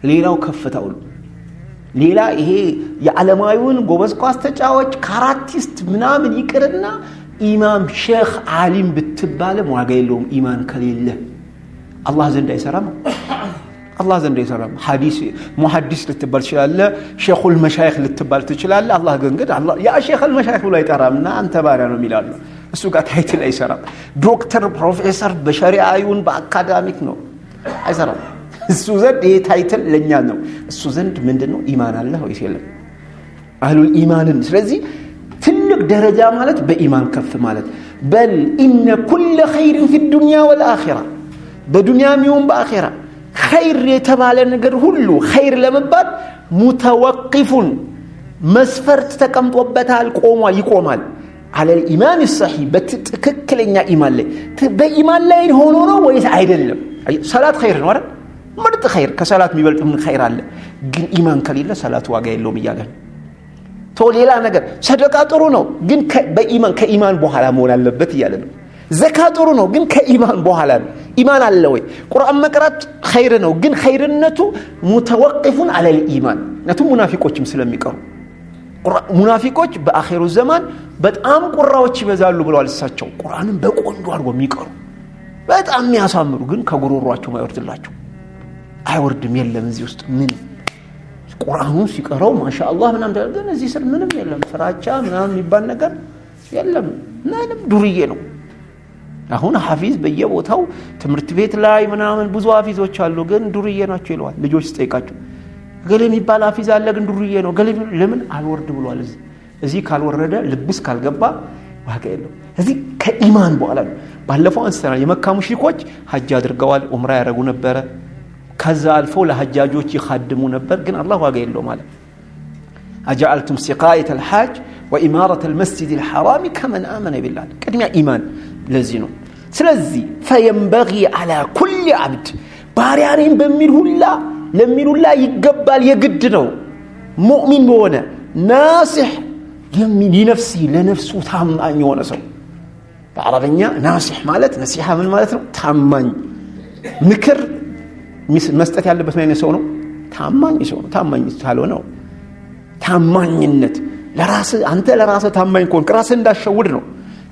ሌላው ከፍታ ሁሉ ሌላ ይሄ የዓለማዊውን ጎበዝ ኳስ ተጫዋች ካራቲስት ምናምን ይቅርና ኢማም ሼክ ዓሊም ብትባለ ዋጋ የለውም ኢማን ከሌለ አላህ ዘንድ አይሰራም ሐዲስ ሙሐዲስ ልትባል ትችላለህ ሼኹል መሻይኽ ልትባል ትችላለህ አላህ ግን አላህ ያ ሼኹል መሻይኽ ብሎ አይጠራምና አንተ ባሪያ ነው ይላል እሱ ጋር ታይትል አይሰራም ዶክተር ፕሮፌሰር በሸሪዓዩን በአካዳሚክ ነው አይሰራም እሱ ዘንድ ይሄ ታይትል ለኛ ነው እሱ ዘንድ ምንድነው ኢማን አለ ወይስ የለም አህሉል ኢማንን ስለዚህ ትልቅ ደረጃ ማለት በኢማን ከፍ ማለት በል ኢነ ኩል ኸይር في الدنيا والاخره በዱንያም ይሁን በአኺራ ኸይር የተባለ ነገር ሁሉ ኸይር ለመባል ሙተወቅፉን መስፈርት ተቀምጦበታል ይቆማል على الايمان الصحيح በትክክለኛ ኢማን ላይ በኢማን ላይ ሆኖ ነው ወይስ አይደለም ሰላት ኸይር ነው አይደል ምርጥ ኸይር ከሰላት የሚበልጥ ምን ኸይር አለ ግን ኢማን ከሌለ ሰላት ዋጋ የለውም ይያላል ሌላ ነገር ሰደቃ ጥሩ ነው ግን ከኢማን በኋላ መሆን አለበት ይያለ ነው ዘካ ጥሩ ነው ግን ከኢማን በኋላ ኢማን አለ ወይ? ቁርአን መቅራት ኸይር ነው፣ ግን ኸይርነቱ ሙተወቅፉን አለል ኢማን። ነቱም ሙናፊቆችም ስለሚቀሩ ሙናፊቆች በአኺሩ ዘማን በጣም ቁራዎች ይበዛሉ ብለዋል እሳቸው። ቁርአንን በቆንጆ አድርጎ የሚቀሩ በጣም የሚያሳምሩ፣ ግን ከጉሮሯቸው ማይወርድላቸው አይወርድም። የለም እዚህ ውስጥ ምን ቁርአኑን ሲቀራው ማሻአላህ ምናምን፣ ግን እዚህ ስር ምንም የለም። ፍራቻ ምናምን የሚባል ነገር የለም። ምንም ዱርዬ ነው። አሁን ሐፊዝ በየቦታው ትምህርት ቤት ላይ ምናምን ብዙ ሐፊዞች አሉ፣ ግን ዱርዬ ናቸው ይለዋል። ልጆች ሲጠይቃቸው ገሌ የሚባል ሐፊዝ አለ ግን ዱርዬ ነው። ገሌ ለምን አልወርድ ብሏል። እዚህ ካልወረደ ልብስ ካልገባ ዋጋ የለው። እዚህ ከኢማን በኋላ ነው። ባለፈው አንስተናል። የመካ ሙሽሪኮች ሐጅ አድርገዋል፣ ዑምራ ያደርጉ ነበረ። ከዛ አልፎ ለሐጃጆች ይخدሙ ነበር፣ ግን አላህ ዋጋ የለው ማለት አጃአልቱም ሲቃየተል ሐጅ ወኢማረተል መስጂዲል ሐራም ከመን አመነ ቢላህ። ቅድሚያ ኢማን ለዚህ ነው። ስለዚህ فينبغي على كل عبد ባሪያኔን በሚል ሁላ ለሚል ሁላ ይገባል፣ የግድ ነው ሙእሚን በሆነ ናሲህ ለነፍሲ ለነፍሱ ታማኝ የሆነ ሰው። በአረበኛ ናሲህ ማለት ነሲሃ ምን ማለት ነው? ታማኝ ምክር መስጠት ያለበት ማለት ሰው ነው። ታማኝ ሰው ነው። ታማኝ ካልሆነ ነው ታማኝነት ለራስ አንተ ለራስ ታማኝ ከሆንክ ራስህን እንዳሸውድ ነው።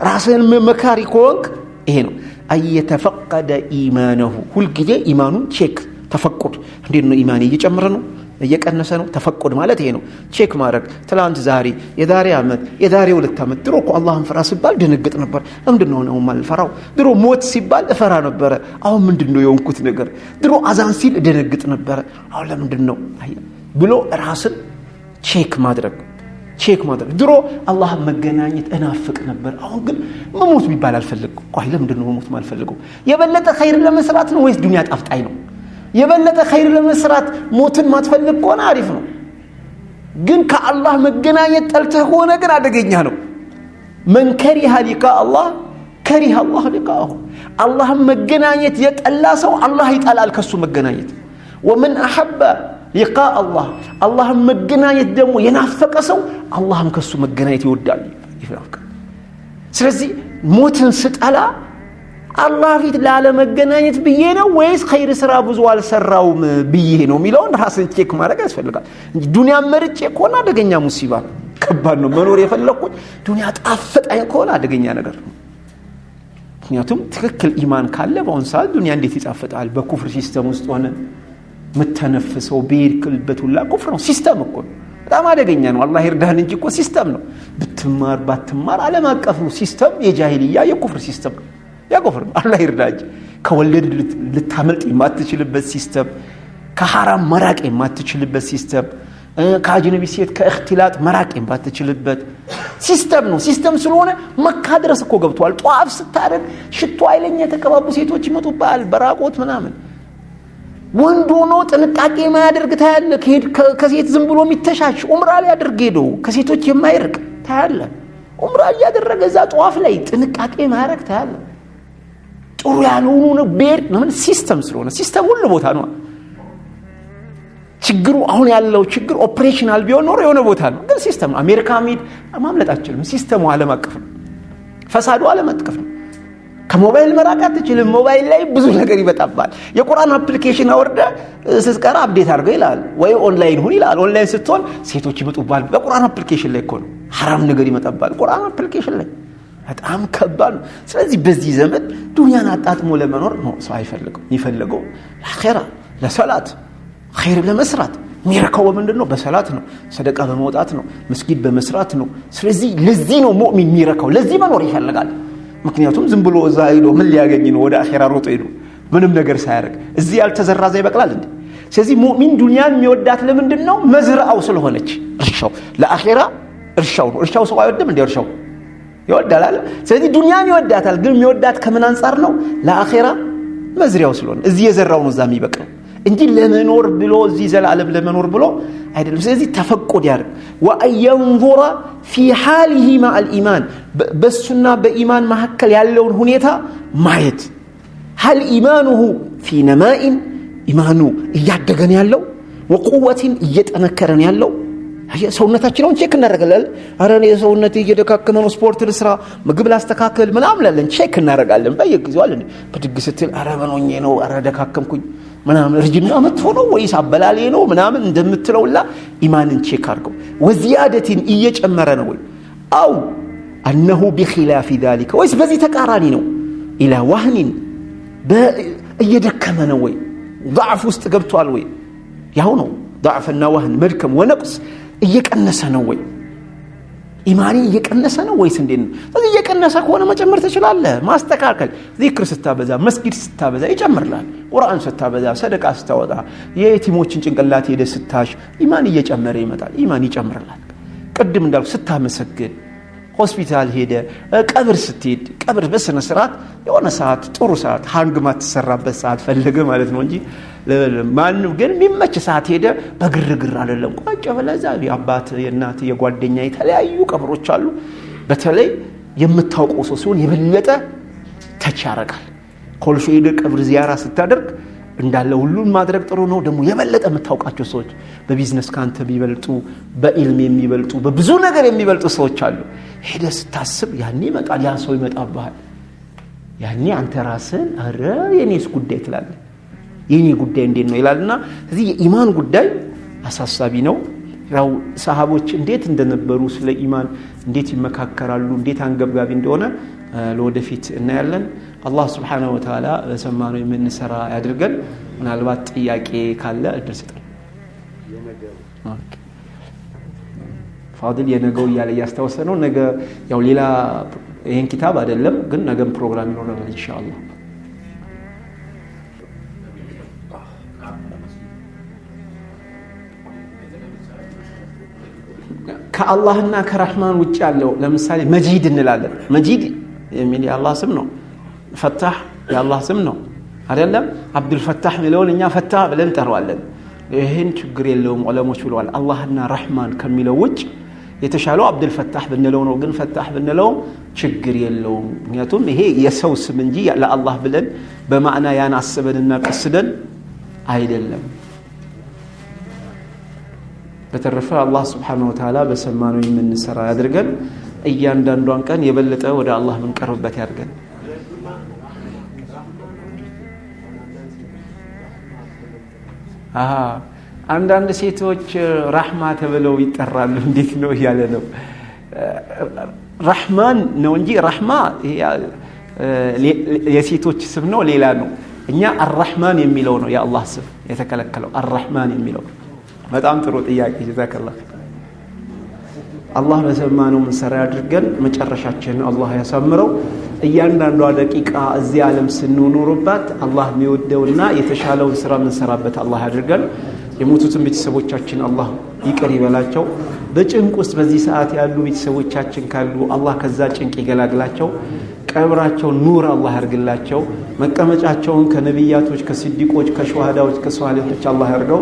ራስህን መካሪ ከሆንክ ይሄ ነው አየተፈቀደ ኢማነሁ። ሁል ጊዜ ኢማኑን ቼክ ተፈቁድ። እንዴት ነው ኢማን እየጨመረ ነው እየቀነሰ ነው? ተፈቁድ ማለት ይሄ ነው። ቼክ ማድረግ ትላንት፣ ዛሬ፣ የዛሬ ዓመት፣ የዛሬ 2 ዓመት ድሮ እኮ አላህን ፍራ ሲባል ደነግጥ ነበር። ለምንድነው ነው ማልፈራው? ድሮ ሞት ሲባል እፈራ ነበር። አሁን ምንድነው የሆንኩት ነገር? ድሮ አዛን ሲል ደነግጥ ነበር። አሁን ለምንድነው ብሎ ራስን ቼክ ማድረግ ድሮ አላህ መገናኘት እናፍቅ ነበር። አሁን ግን መሞት ቢባል አልፈልግም። ቆይ ለምንድነው መሞት ማልፈልገው? የበለጠ ኸይር ለመስራት ነው ወይስ ዱንያ ጣፍጣይ ነው? የበለጠ ኸይር ለመስራት ሞትን ማትፈልግ ከሆነ አሪፍ ነው። ግን ከአላህ መገናኘት ጠልተህ ከሆነ ግን አደገኛ ነው። መን ከሪሃ ሊቃ አላህ ከሪሃ አላህ ሊቃሁ። አላህን መገናኘት የጠላ ሰው አላህ ይጠላል ከሱ መገናኘት። ወመን አሐበ ሊቃ አላህ አላህን መገናኘት ደግሞ የናፈቀ ሰው አላህን ከሱ መገናኘት ይወዳል ይፈቅዳል። ስለዚህ ሞትን ስጠላ አላህ ፊት ላለመገናኘት ብዬ ነው ወይስ ኸይር ስራ ብዙ አልሰራውም ብዬ ነው የሚለውን ራስን ቼክ ማድረግ ያስፈልጋል እንጂ ዱንያ መርጬ ከሆነ አደገኛ ሙሲባ ከባድ ነው። መኖር የፈለኩት ዱንያ ጣፈጣኝ ከሆነ አደገኛ ነገር ነው። ምክንያቱም ትክክል ኢማን ካለ በአሁን ሰዓት ዱንያ እንዴት ይጣፈጣል? በኩፍር ሲስተም ውስጥ ሆነ ምተነፍሰው በይርክልበት ሁላ ኩፍር ነው። ሲስተም እኮ በጣም አደገኛ ነው። አላህ ይርዳህን እንጂ እኮ ሲስተም ነው። ብትማር ባትማር ዓለም አቀፍ ነው ሲስተም። የጃሂልያ የኩፍር ሲስተም ነው። ያቆፍር አላህ ይርዳጅ። ከወለድ ልታመልጥ የማትችልበት ሲስተም፣ ከሐራም መራቅ የማትችልበት ሲስተም፣ ከአጅነቢ ሴት ከእክትላጥ መራቅ የማትችልበት ሲስተም ነው። ሲስተም ስለሆነ መካ ድረስ እኮ ገብቷል። ጧፍ ስታደርግ ሽቶ አይለኛ የተቀባቡ ሴቶች ይመጡብሃል በራቆት ምናምን። ወንድ ሆኖ ጥንቃቄ የማያደርግ ታያለ። ከሴት ዝም ብሎ የሚተሻሽ ዑምራ ላይ ያደርግ ሄዶ ከሴቶች የማይርቅ ታያለ። ዑምራ ያደረገ እዛ ጧፍ ላይ ጥንቃቄ የማያደርግ ታያለ። ጥሩ ያልሆኑ ነው ቤር ነው ሲስተም ስለሆነ ሲስተም ሁሉ ቦታ ነው። ችግሩ አሁን ያለው ችግር ኦፕሬሽናል ቢሆን ኖሮ የሆነ ቦታ ነው፣ ግን ሲስተም ነው። አሜሪካ ሜድ ማምለጥ አትችልም። ሲስተሙ ዓለም አቀፍ ነው። ፈሳዱ ዓለም አቀፍ ነው። ከሞባይል መራቅ አትችልም። ሞባይል ላይ ብዙ ነገር ይበጣባል። የቁርአን አፕሊኬሽን አወርደ ስትቀራ አፕዴት አድርገው ይላል፣ ወይ ኦንላይን ሁን ይላል። ኦንላይን ስትሆን ሴቶች ይመጡባል። በቁርአን አፕሊኬሽን ላይ እኮ ነው حرام نقدر يمتقبل القرآن application له هتعم كبال سلازي بزي زمن دنيا نعطات مولا منور نو صحيح يفلقوا الآخرة لصلاة خير لمسرات ميركوا من دنو بصلاتنا صدقة بموتاتنا مسجد بمسراتنا سلازي لزينو مؤمن ميركوا لزي منور يفلقال مكنياتهم زنبلو زايلو من اللي يجينو ودا آخرة روطينو منهم نقر سارك الزي التزرع زي بقلال عندي سلازي مؤمن دنيا ميودات لمن دنو مزرعة وصل هونك رشاو لآخرة رشاو سواء يودم من دي رشاو يودال على سلازي دنيا ميودات القلم ميودات كمن أنصارنا لآخرة مزرعة وصلون الزي يزرعون الزامي بقى انجي لمنور بلو زي زلالب لمنور بلو هذا سلازي تفقد يارب وأن ينظر في حاله مع الإيمان بسنا بإيمان ما هكال يالون هنيتها مايت هل إيمانه في نماء إيمانه يدقن يالو وقوة يتأنكرن يالو ሰውነታችንን ቼክ እናደርጋለን። አረ እኔ ሰውነቴ እየደካከመ ነው፣ ስፖርት ልስራ፣ ምግብ ላስተካከል ምናምን ላለን ቼክ እናደርጋለን በየጊዜው አይደል? በድግ ስትል አረ ምን ሆኜ ነው፣ አረ ደካከምኩኝ ምናምን እርጅና መጥቶ ነው ወይስ አበላሌ ነው ምናምን እንደምትለውላ ኢማንን ቼክ አድርገው። ወዚያደቲን እየጨመረ ነው ወይ አው أنه بخلاف ذلك ወይስ በዚህ ተቃራኒ ነው ኢላ ዋህኒን እየደከመ ነው ወይ ضعፍ ውስጥ ገብቷል ወይ? ያው ነው ضعፍና ዋህን መድከም ወነቅስ እየቀነሰ ነው ወይ? ኢማኒ እየቀነሰ ነው ወይስ እንዴት ነው? ስለዚህ እየቀነሰ ከሆነ መጨመር ትችላለህ፣ ማስተካከል። ዚክር ስታበዛ፣ መስጊድ ስታበዛ ይጨምርላል። ቁርአን ስታበዛ፣ ሰደቃ ስታወጣ፣ የየቲሞችን ጭንቅላት ሄደ ስታሽ ኢማን እየጨመረ ይመጣል። ኢማን ይጨምርላል። ቅድም እንዳልኩ ስታመሰግን፣ ሆስፒታል ሄደ፣ ቀብር ስትሄድ፣ ቀብር በስነ ስርዓት የሆነ ሰዓት ጥሩ ሰዓት ሃንግ ማትሰራበት ሰዓት ፈልገ ማለት ነው እንጂ ማንም ግን የሚመች ሰዓት ሄደ በግርግር አይደለም። ቋጭ በለዛ የአባት የእናት የጓደኛ የተለያዩ ቀብሮች አሉ። በተለይ የምታውቀው ሰው ሲሆን የበለጠ ተች ያረጋል። ኮልፌ ሄደ ቀብር ዚያራ ስታደርግ እንዳለ ሁሉን ማድረግ ጥሩ ነው። ደግሞ የበለጠ የምታውቃቸው ሰዎች በቢዝነስ ካንተ ቢበልጡ፣ በኢልም የሚበልጡ፣ በብዙ ነገር የሚበልጡ ሰዎች አሉ። ሄደ ስታስብ ያኔ ይመጣል፣ ያ ሰው ይመጣብሃል። ያኔ አንተ ራስን አረ የኔስ ጉዳይ ትላለህ። የኔ ጉዳይ እንዴት ነው ይላልና ስለዚህ የኢማን ጉዳይ አሳሳቢ ነው። ያው ሰሃቦች እንዴት እንደነበሩ ስለ ኢማን እንዴት ይመካከራሉ፣ እንዴት አንገብጋቢ እንደሆነ ለወደፊት እናያለን። አላህ Subhanahu Wa Ta'ala በሰማነው የምንሰራ ያድርገን። ምናልባት ጥያቄ ካለ እድል ስጠኝ። ፋዲል የነገው እያለ ያስተዋወሰ ነው። ነገ ያው ሌላ ይሄን ኪታብ አይደለም ግን ነገም ፕሮግራም ይኖረናል ኢንሻአላህ። ከአላህና ከረህማን ውጭ ያለው ለምሳሌ መጂድ እንላለን። መጂድ የሚል የአላህ ስም ነው። ፈታህ የአላህ ስም ነው አይደለም? አብዱል ፈታህ ሚለውን እኛ ፈታህ ብለን እንጠራዋለን። ይሄን ችግር የለውም ዑለሞች ብለዋል። አላህና ረህማን ከሚለው ውጭ የተሻለው አብዱል ፈታህ ብንለው ነው። ግን ፈታህ ብንለው ችግር የለውም። ምክንያቱም ይሄ የሰው ስም እንጂ ለአላህ ብለን በማዕና ያን አስበንና ቀስደን አይደለም። በተረፈ አላህ Subhanahu Wa Ta'ala በሰማነው የምንሰራ ያድርገን። እያንዳንዷን ቀን የበለጠ ወደ አላህ ምንቀርብበት ያድርገን። አንዳንድ ሴቶች ራህማ ተብለው ይጠራሉ። እንዴት ነው ያለ ነው? ረህማን ነው እንጂ ረህማ የሴቶች ስም ነው፣ ሌላ ነው። እኛ አርረህማን የሚለው ነው የአላህ ስም የተከለከለው፣ አርረህማን የሚለው። በጣም ጥሩ ጥያቄ ጀዛከላህ። አላህ በሰማነው ምንሰራ ያድርገን። መጨረሻችን አላህ ያሳምረው። እያንዳንዷ ደቂቃ እዚህ ዓለም ስንኖርባት አላህ የሚወደውና የተሻለውን ስራ ምንሰራበት አላህ ያድርገን። የሞቱትን ቤተሰቦቻችን አላህ ይቅር ይበላቸው። በጭንቅ ውስጥ በዚህ ሰዓት ያሉ ቤተሰቦቻችን ካሉ አላህ ከዛ ጭንቅ ይገላግላቸው። ቀብራቸውን ኑር አላህ ያርግላቸው። መቀመጫቸውን ከነቢያቶች፣ ከሲዲቆች፣ ከሸሃዳዎች፣ ከሷሊሆች አላህ ያርገው።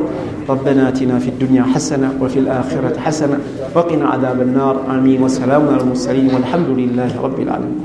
ربنا آتنا في الدنيا حسنة وفي الآخرة حسنة وقنا عذاب النار آمين. والسلام على المرسلين والحمد لله رب العالمين.